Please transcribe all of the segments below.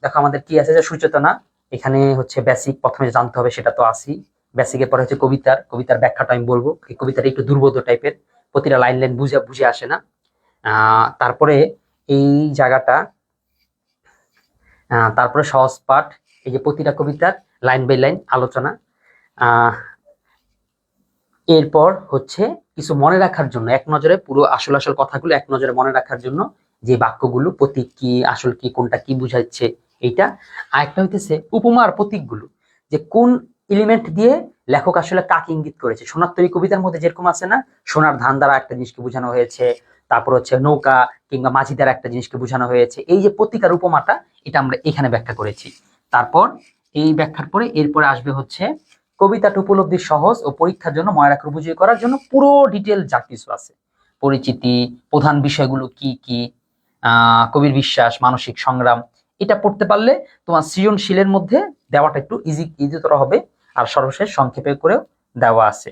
দেখো আমাদের কি আছে, যে সুচেতনা, এখানে হচ্ছে বেসিক প্রথমে জানতে হবে, সেটা তো আসি। বেসিকের পরে হচ্ছে কবিতার ব্যাখ্যাটা আমি বলবো। এই কবিতাটা একটু দুর্বোধ্য টাইপের, প্রতিটা লাইন লাইন বুঝে বুঝে আসে না। তারপরে এই জায়গাটা, তারপরে সহজ পাঠ, এই যে প্রতিটা কবিতার লাইন বাই লাইন আলোচনা। আহ এরপর হচ্ছে কিছু মনে রাখার জন্য, এক নজরে পুরো আসল আসল কথাগুলো এক নজরে মনে রাখার জন্য যে বাক্যগুলো, প্রতীক কি, আসল কি, কোনটা কি বুঝাচ্ছে এইটা। আরেকটা হইতেছে উপমার প্রতীকগুলো, যে কোন এলিমেন্ট দিয়ে লেখক আসলে কাকে ইঙ্গিত করেছে। সোনার তরী কবিতার মধ্যে যেরকম আছে না, সোনার ধান দ্বারা একটা জিনিসকে বোঝানো হয়েছে, তারপর হচ্ছে নৌকা কিংবা মাঝি দ্বারা একটা জিনিসকে বোঝানো হয়েছে। এই যে প্রতীক আর উপমাটা, এটা আমরা এখানে ব্যাখ্যা করেছি। তারপর এই ব্যাখ্যার পরে এরপরে আসবে হচ্ছে কবিতাটা উপলব্ধি সহজ ও পরীক্ষার জন্য মনে রাখার উপযোগী করার জন্য পুরো ডিটেল যা কিছু আছে, পরিচিতি, প্রধান বিষয়গুলো কি কি, কবির বিশ্বাস, মানসিক সংগ্রাম, এটা পড়তে পারলে তোমার সৃজনশীলের মধ্যে দেওয়াটা একটু ইজিতর হবে। আর সর্বশেষ সংক্ষেপে করেও দেওয়া আছে।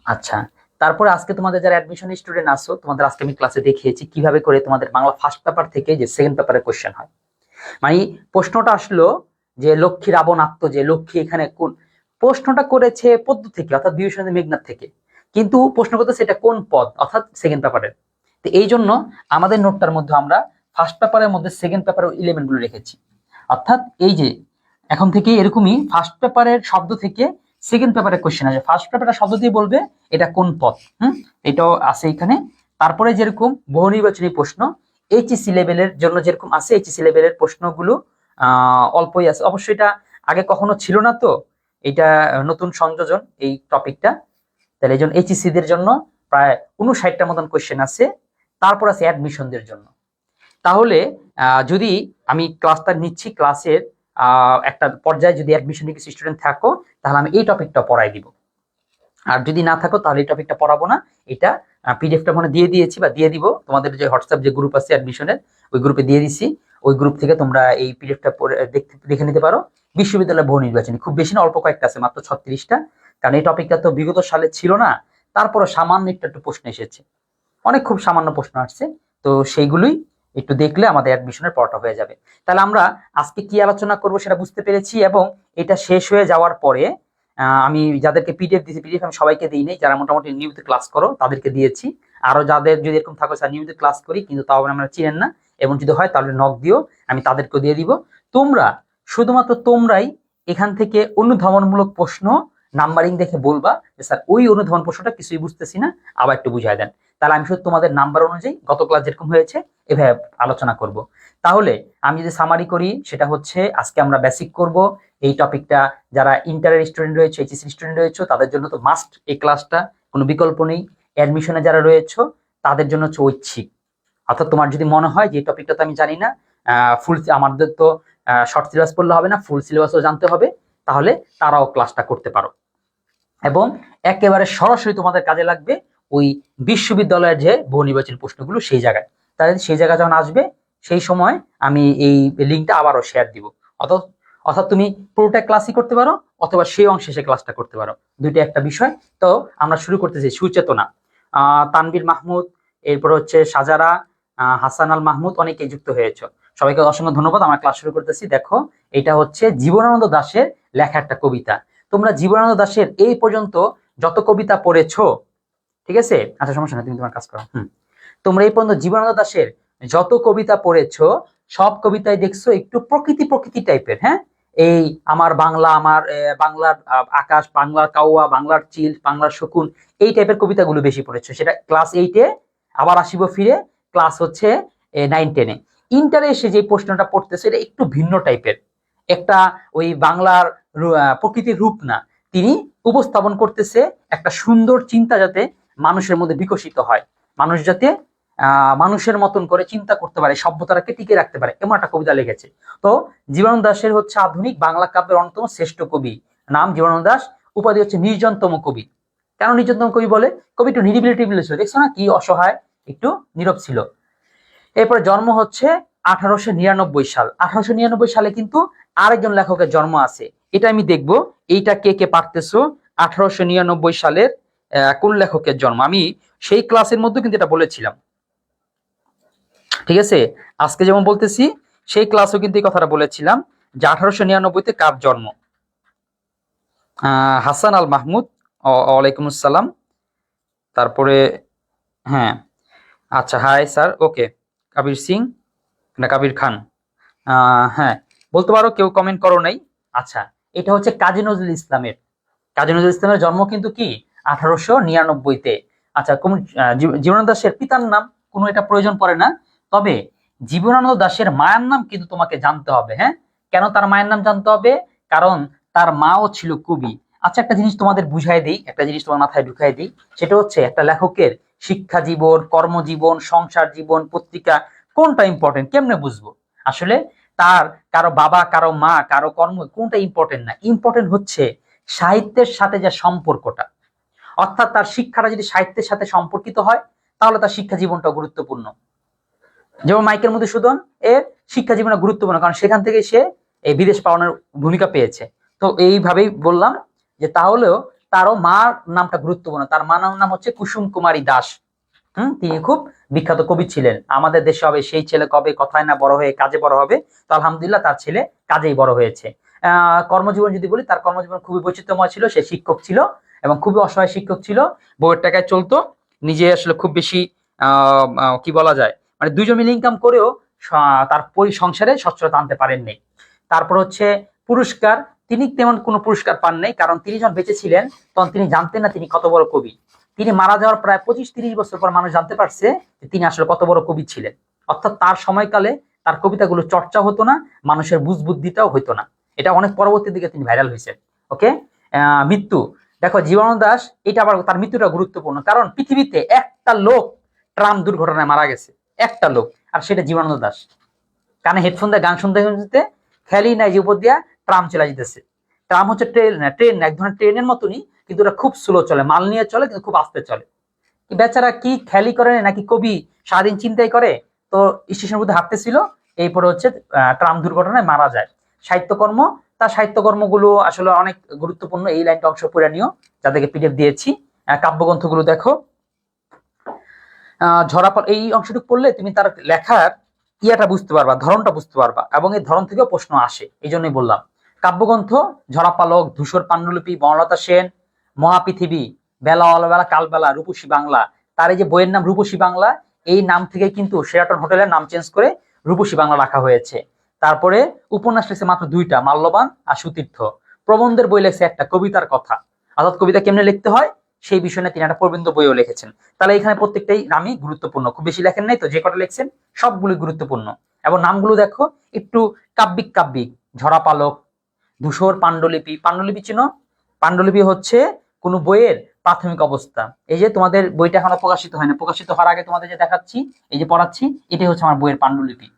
আচ্ছা, তারপরে আজকে তোমাদের যারা অ্যাডমিশন স্টুডেন্ট আছো, তোমাদের আজকে আমি ক্লাসে দেখিয়েছি কিভাবে করে তোমাদের বাংলা ফার্স্ট পেপার থেকে যে সেকেন্ড পেপারে কোশ্চেন হয়। মানে প্রশ্নটা আসলো যে লক্ষ্মী রাবণ আত্ম, যে লক্ষ্মী এখানে কোন, প্রশ্নটা করেছে পদ্ম থেকে, অর্থাৎ বিভীষণ মেঘনাদ থেকে, কিন্তু প্রশ্ন করতেছে এটা কোন পদ, অর্থাৎ সেকেন্ড পেপারের। তো এই জন্য আমাদের নোটটার মধ্যে আমরা ফার্স্ট পেপারের মধ্যে সেকেন্ড পেপারের এলিমেন্ট গুলো রেখেছি। অর্থাৎ এই যে এখন থেকে এরকমই ফার্স্ট পেপারের শব্দ থেকে সেকেন্ড পেপারের কোশ্চেন আসে। ফার্স্ট পেপারের শব্দ দিয়ে বলবে এটা কোন পদ, এটাও আছে এখানে। তারপরে যেরকম বহু নির্বাচনী প্রশ্ন এইচএসসি লেভেলের জন্য যেরকম আছে, এইচএসসি লেভেলের প্রশ্নগুলো অল্পই আছে, অবশ্যই এটা আগে কখনো ছিল না, তো এটা নতুন সংযোজন এই টপিকটা। তাহলে এই জন্য এইচএসসি দের জন্য প্রায় 59টার মতন কোশ্চেন আছে। তারপর আছে অ্যাডমিশনদের জন্য। তাহলে যদি আমি ক্লাসটা নিচ্ছি, ক্লাসের একটা পর্যায়ে যদি অ্যাডমিশনে কিছু স্টুডেন্ট থাকো, তাহলে আমি এই টপিকটা পড়াই দিব। আর যদি না থাকো তাহলে এই টপিকটা পড়াবো না। এটা পিডিএফটা মনে দিয়ে দিয়েছি বা দিয়ে দিব, তোমাদের যে হোয়াটসঅ্যাপ যে গ্রুপ আছে অ্যাডমিশনের, ওই গ্রুপে দিয়ে দিছি। ওই গ্রুপ থেকে তোমরা এই পিডিএফটা দেখে নিতে পারো। বিশ্ববিদ্যালয় বহু নির্বাচনী খুব বেশি না, অল্প কয়েকটা আছে, মাত্র 36টা। কারণ এই টপিকটা তো বিগত সালে ছিল না, তারপরে সামান্য একটু প্রশ্ন এসেছে, অনেক খুব সামান্য প্রশ্ন আসছে। তো সেইগুলোই একটু দেখলে আমাদের অ্যাডমিশনের পড়াটা হয়ে যাবে। তাহলে আমরা আজকে কি আলোচনা করব সেটা বুঝতে পেরেছি, এবং এটা শেষ হয়ে যাওয়ার পরে আমি যাদেরকে পিডিএফ দিয়েছি, পিডিএফ আমি সবাইকে দিই নাই, যারা মোটামুটি নিয়মিত ক্লাস করো তাদেরকে দিয়েছি। আরো যাদের যদি এরকম থাকো স্যার নিয়মিত ক্লাস করি কিন্তু তাও আমরা চিনেন না, এবং যদি হয় তাহলে নক দিও, আমি তাদেরকেও দিয়ে দিব। তোমরা শুধুমাত্র তোমরাই এখান থেকে অনুধাবনমূলক প্রশ্ন নাম্বারিং দেখে বলবা যে স্যার ওই অনুধাবন প্রশ্নটা কিছুই বুঝতেছি না, আবার একটু বুঝাই দেন। তাহলে আমি শুধু তোমাদের নাম্বার অনুযায়ী গত ক্লাস যেরকম হয়েছে এভাবে আলোচনা করব। তাহলে আমি যদি সামারি করি, সেটা হচ্ছে আজকে আমরা বেসিক করব এই টপিকটা। যারা ইন্টারের স্টুডেন্ট রয়েছে, এইচএসসি স্টুডেন্ট রয়েছে, তাদের জন্য তো মাস্ট এই ক্লাসটা, কোনো বিকল্প নেই। অ্যাডমিশনে যারা রয়েছে তাদের জন্য হচ্ছে ঐচ্ছিক। অর্থাৎ তোমার যদি মনে হয় যে এই টপিকটা তো আমি জানি না, ফুল আমাদের তো শর্ট সিলেবাস পড়লে হবে না, ফুল সিলেবাসও জানতে হবে, তাহলে তারাও ক্লাসটা করতে পারো। এবং একেবারে সরাসরি তোমাদের কাজে লাগবে ওই বিশ্ববিদ্যালয়ের যে বহু নির্বাচনী প্রশ্নগুলো সেই জায়গায়। তাহলে সেই জায়গায় যখন আসবে সেই সময় আমি এই লিঙ্কটা আবারও শেয়ার দিব। অর্থাৎ তুমি পুরোটা ক্লাসই করতে পারো, অথবা সেই অংশে সে ক্লাসটা করতে পারো, দুইটা একটা বিষয়। তো আমরা শুরু করতেছি সুচেতনা। তানভীর মাহমুদ, এরপর হচ্ছে সাজারা, হাসান আল মাহমুদ, অনেকে যুক্ত হয়েছে। সবাইকে অসংখ্য ধন্যবাদ। আমরা ক্লাস শুরু করতেছি। দেখো এটা হচ্ছে জীবনানন্দ দাশের লেখা একটা কবিতা। তোমরা জীবনানন্দ দাশের এই পর্যন্ত যত কবিতা পড়েছো, ঠিক আছে, আচ্ছা সমস্যা না, তুমি তোমার কাজ করো। তোমরা এই পর্যন্ত জীবনানন্দ দাশের যত কবিতা পড়েছো, সব কবিতায় দেখছো একটু প্রকৃতি প্রকৃতি টাইপের। হ্যাঁ, এই আমার বাংলা, আমার বাংলার আকাশ, বাংলার কাওয়া, বাংলার চিল, বাংলার শকুন, এই টাইপের কবিতাগুলো বেশি পড়েছো। সেটা ক্লাস 8-এ, আবার আসিব ফিরে ক্লাস হচ্ছে 9-10-এ। ইন্টারে এসে যে প্রশ্নটা পড়তেছে এটা একটু ভিন্ন টাইপের, একটা ওই বাংলার প্রকৃতির রূপ না, তিনি উপস্থাপন করতেছে একটা সুন্দর চিন্তা যাতে মানুষের মধ্যে বিকশিত হয়, মানুষ যাতে মানুষের মতন করে চিন্তা করতে পারে, সভ্যতাকে টিকে রাখতে পারে, এমন একটা কবিতা লিখেছে। তো জীবনানন্দ দাশের হচ্ছে আধুনিক বাংলা কাব্যের অন্যতম শ্রেষ্ঠ কবি, নাম জীবনানন্দ দাশ, উপাধি হচ্ছে নির্জনতম কবি। কেন নির্জনতম কবি বলে? কবি একটু নিরিবিলি টিবিলি ছিল, দেখছো না কি অসহায়, একটু নীরব ছিল। এরপরে জন্ম হচ্ছে 1899 সাল। 1899 সালে কিন্তু আরেকজন লেখকের জন্ম আছে, এটা আমি দেখবো এইটা কে কে পারতেছো। 1899 সালের কোন লেখকের জন্ম, আমি সেই ক্লাসের মধ্যে কিন্তু এটা বলেছিলাম, ঠিক আছে। আজকে যেমন বলতেছি সেই ক্লাসেও কিন্তু এই কথাটা বলেছিলাম যে 1899-তে কার জন্ম। হাসান আল মাহমুদ, ওয়ালাইকুম আসসালাম। তারপরে হ্যাঁ, আচ্ছা, হাই স্যার, ওকে। কবির সিং না কবির খান, হ্যাঁ বলতে পারো, কেউ কমেন্ট করো নাই। আচ্ছা, এটা হচ্ছে কাজী নজরুল ইসলামের। কাজী নজরুল ইসলামের জন্ম কিন্তু কি 1899-তে। আচ্ছা, কোন জীবনানন্দ দাশের পিতার নাম কোনো এটা প্রয়োজন পড়ে না, তবে জীবনানন্দ দাশের মায়ের নাম কিন্তু তোমাকে জানতে হবে। হ্যাঁ, কেন তার মায়ের নাম জানতে হবে? কারণ তার মাও ছিল কবি। আচ্ছা, একটা জিনিস তোমাদের বুঝাই দিই, একটা জিনিস তোমার মাথায় ঢুকাই দিই, সেটা হচ্ছে একটা লেখকের শিক্ষা জীবন, কর্মজীবন, সংসার জীবন, পত্রিকা কোনটা ইম্পর্টেন্ট কেমনে বুঝবো? আসলে তার কারো বাবা, কারো মা, কারো কর্ম কোনটা ইম্পর্টেন্ট না, ইম্পর্টেন্ট হচ্ছে সাহিত্যের সাথে যে সম্পর্কটা। অর্থাৎ তার শিক্ষাটা যদি সাহিত্যের সাথে সম্পর্কিত হয় তাহলে তার শিক্ষা জীবনটা গুরুত্বপূর্ণ। যেমন মাইকেল মধুসূদন এর শিক্ষা জীবনে গুরুত্বপূর্ণ, কারণ সেখান থেকে সে এই বিদেশ পালনের ভূমিকা পেয়েছে। তো এইভাবেই বললাম যে তাহলেও তারও মার নামটা গুরুত্বপূর্ণ। তার মার নাম হচ্ছে কুসুম কুমারী দাস। তিনি খুব বিখ্যাত কবি ছিলেন। আমাদের দেশে হবে সেই ছেলে কবে কথায় না বড় হয়ে কাজে বড় হবে, তো আলহামদুলিল্লাহ তার ছেলে কাজেই বড় হয়েছে। কর্মজীবন যদি বলি, তার কর্মজীবন খুবই বৈচিত্র্যময় ছিল। সে শিক্ষক ছিল এবং খুবই অসহায় শিক্ষক ছিল, বউয়ের টাকায় চলতো, নিজে আসলে খুব বেশি কি বলা যায়, মানে দুইজন মিলে ইনকাম করেও তার সংসারে সচ্ছলতা আনতে পারেননি। তারপর হচ্ছে পুরস্কার, তিনি তেমন কোনো পুরস্কার পান নাই, কারণ তিনি যখন বেঁচে ছিলেন তখন তিনি জানতেন না তিনি কত বড় কবি। তিনি মারা যাওয়ার প্রায় 25-30 বছর পর মানুষ জানতে পারছে যে তিনি আসলে কত বড় কবি ছিলেন। অর্থাৎ তার সময়কালে তার কবিতাগুলো চর্চা হতো না, মানুষের বুঝবুদ্ধিটাও হইতো না। এটা অনেক পরবর্তী দিকে তিনি ভাইরাল হয়েছেন। ওকে। মৃত্যু, দেখো জীবনানন্দ দাশ, এটা আবার তার মৃত্যুটা গুরুত্বপূর্ণ, কারণ পৃথিবীতে একটা লোক ট্রাম দুর্ঘটনায় মারা গেছে, একটা লোক, আর সেটা জীবনানন্দ দাশ। কানে হেডফোন দিয়ে গান শুনতে শুনতে খেয়ালই নাই যে উপর দিয়া ট্রাম চলে যেতেছে। ট্রাম হচ্ছে ট্রেন, এক ধরনের ট্রেনের মতনই, কিন্তু ওটা খুব স্লো চলে, মাল নিয়ে চলে, কিন্তু খুব আস্তে চলে। বেচারা কি খেয়ালই করে নাকি কবি সারাদিন চিন্তাই করে, তো স্টেশনের মধ্যে হাঁটতেছিল, এরপরে হচ্ছে ট্রাম দুর্ঘটনায় মারা যায়। সাহিত্যকর্ম, তার সাহিত্যকর্মগুলো আসলে অনেক গুরুত্বপূর্ণ। এই লাইনটা অংশ পড়ে নিও, যাদেরকে পিডিএফ দিয়েছি। কাব্যগ্রন্থগুলো দেখো, ঝরাপাল, এই অংশটুকু পড়লে তুমি তার লেখার ইয়াটা বুঝতে পারবা, ধরনটা বুঝতে পারবা, এবং এই ধরন থেকেও প্রশ্ন আসে, এই জন্যই বললাম। কাব্যগ্রন্থ, ঝরাপালক, ধূসর পাণ্ডুলিপি, বনলতা সেন, মহাপৃথিবী, বেলা অলবেলা কালবেলা, রূপসী বাংলা। তার এই যে বইয়ের নাম রূপসী বাংলা, এই নাম থেকে কিন্তু শেরাটন হোটেলের নাম চেঞ্জ করে রূপসী বাংলা রাখা হয়েছে। তারপরে উপন্যাস লিখছে মাত্র 2টা, মাল্যবান আর সুতীর্থ। প্রবন্ধের বই লেখছে একটা, কবিতার কথা, অর্থাৎ কবিতা কেমনে লিখতে হয় সেই বিষয় নিয়ে তিনি একটা প্রবন্ধ বইও লিখেছেন। তাহলে এখানে প্রত্যেকটাই নামই গুরুত্বপূর্ণ, খুব বেশি লেখেন নাই তো, যে কটা লিখছেন সবগুলি গুরুত্বপূর্ণ। এবং নামগুলো দেখো একটু কাব্যিক কাব্যিক, ঝরাপালক, ধূসর পাণ্ডুলিপি। পাণ্ডুলিপি চিনো? পাণ্ডুলিপি হচ্ছে কোন বইয়ের প্রাথমিক অবস্থা। এই যে তোমাদের বইটা এখনো প্রকাশিত হয় না, প্রকাশিত হওয়ার আগে তোমাদের যে দেখাচ্ছি, এই যে পড়াচ্ছি, এটাই হচ্ছে আমার বইয়ের পাণ্ডুলিপি।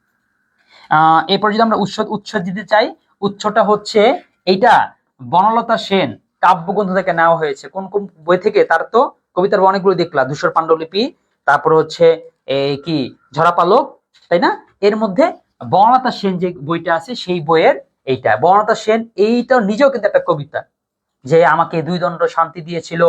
এরপর যদি আমরা উৎস দিতে চাই, উৎসটা হচ্ছে এইটা বনলতা সেন কাব্যগ্রন্থ থেকে নেওয়া হয়েছে। কোন কোন বই থেকে? তার তো কবিতার অনেকগুলো দেখলা, ধূসর পাণ্ডুলিপি, তারপর হচ্ছে এই কি ঝরাপালক, তাই না? এর মধ্যে বনলতা সেন যে বইটা আছে সেই বইয়ের এইটা। বনলতা সেন এইটা নিজেও কিন্তু একটা কবিতা, যে আমাকে 2 দণ্ড শান্তি দিয়েছিল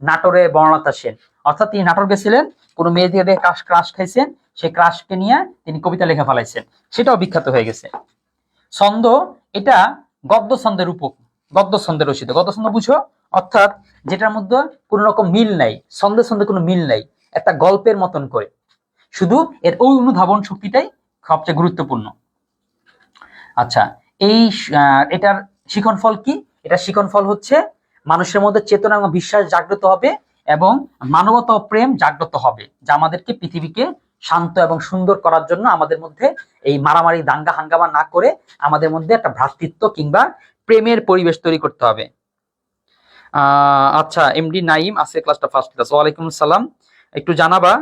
নাটোরে বনলতা সেন। অর্থাৎ তিনি নাটোর গেছিলেন, কোনো মেয়ে দিয়ে ক্রাশ খাইছেন, সেই ক্রাশকে নিয়ে তিনি কবিতা লেখা ফেলাইছেন, সেটাও বিখ্যাত হয়ে গেছে। ছন্দ, এটা গদ্য ছন্দের রূপক, গদ্য ছন্দের রচিত। গদ্য ছন্দ বুঝো? অর্থাৎ যেটার মধ্যে কোনো রকম মিল নাই, ছন্দে ছন্দে কোনো মিল নাই, একটা গল্পের মতন করে, শুধু এর ওই অনুধাবন শক্তিটাই সবচেয়ে গুরুত্বপূর্ণ। আচ্ছা, এই এটার শিখন ফল কি? এটা শিখন ফল হচ্ছে মানুষের মধ্যে চেতনা এবং বিশ্বাস জাগ্রত হবে, এবং মানবতা ও প্রেম জাগ্রত হবে, যা আমাদেরকে পৃথিবীকে শান্ত এবং সুন্দর করার জন্য আমাদের মধ্যে এই মারামারি দাঙ্গা হাঙ্গামা না করে আমাদের মধ্যে একটা ভ্রাতৃত্ব কিংবা প্রেমের পরিবেশ তৈরি করতে হবে। আচ্ছা, এমডি নাইম আছে, ক্লাসটা ফার্স্ট ক্লাস। ওয়ালাইকুম আসসালাম। একটু জানাবা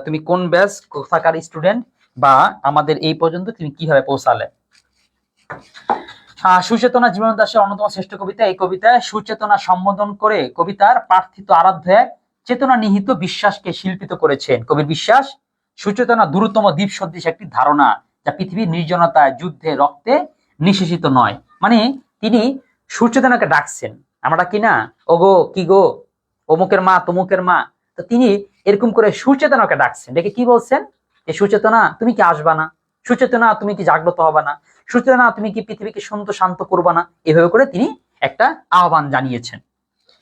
তুমি কোন ব্যাচ, কোথাকার স্টুডেন্ট, বা আমাদের এই পর্যন্ত তুমি কিভাবে পৌঁছালে। সুচেতনা জীবনানন্দ দাশের অন্যতম শ্রেষ্ঠ কবিতা। এই কবিতায় সুচেতনা সম্বোধন করে কবিতার প্রার্থিত আরাধ্য এক চেতনা নিহিত বিশ্বাসকে শিল্পিত করেছেন। কবির বিশ্বাস সুচেতনা দূরতম দ্বীপ সদৃশ একটি ধারণা, যা পৃথিবীর নির্জনতায়, যুদ্ধে, রক্তে নিঃশেষিত নয়। মানে তিনি সুচেতনাকে ডাকছেন, আমরা কি না, ওগো কি গো, অমুকের মা তমুকের মা, তো তিনি এরকম করে সুচেতনাকে ডাকছেন, ডেকে কি বলছেন, যে সুচেতনা তুমি কি আসবা না? সুচেতনা তুমি কি জাগ্রত হবে না, সুচেতনা তুমি কি পৃথিবীকে শান্ত করবা না, এভাবে করে তিনি একটা আহ্বান জানিয়েছেন।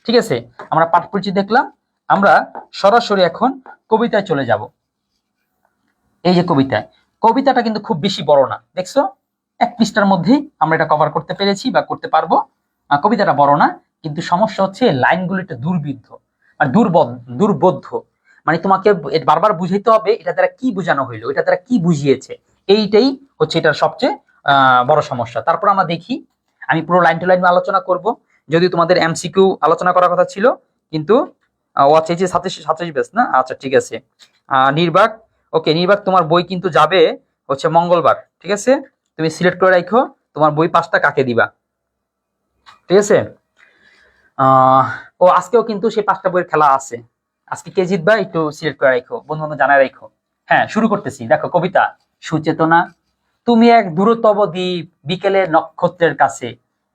ঠিক আছে, আমরা পাঠ পরিচিতি দেখলাম, আমরা সরাসরি এখন কবিতায় চলে যাব। এই যে কবিতাটা কিন্তু খুব বেশি বড় না, দেখছো 1 পৃষ্ঠার মধ্যেই আমরা এটা কভার করতে পেরেছি বা করতে পারবো। কবিতাটা বড় না, কিন্তু সমস্যা হচ্ছে লাইনগুলো একটু দুর্বিদ্ধ আর দুর্বোধ্য, মানে তোমাকে বারবার বুঝাইতে হবে এটা দ্বারা কি বোঝানো হইলো, এটা দ্বারা কি বুঝিয়েছে, এইটাই হচ্ছে এটার সবচেয়ে বড় সমস্যা। তারপর আমরা দেখি, আমি পুরো লাইন টু লাইন আলোচনা করব, যদিও তোমাদের এমসিকিউ আলোচনা করার কথা ছিল, কিন্তু ওয়াচ এই যে 27 বেস না, আচ্ছা ঠিক আছে। নির্বাক, ওকে নির্বাক, তোমার বই কিন্তু যাবে হচ্ছে মঙ্গলবার, ঠিক আছে, তুমি সিলেক্ট করে রাখো তোমার বই 5টা কাকে দিবা, ঠিক আছে। ও আজকেও কিন্তু সেই 5টা বইয়ের খেলা আছে, আজকে কে জিতবা একটু সিলেক্ট করে রাখো, বন্ধু বান্ধব জানায় রাখো। হ্যাঁ, শুরু করতেছি, দেখো কবিতা। সুচেতনা, তুমি এক দূরতব দ্বীপ বিকেলের নক্ষত্রের কাছে,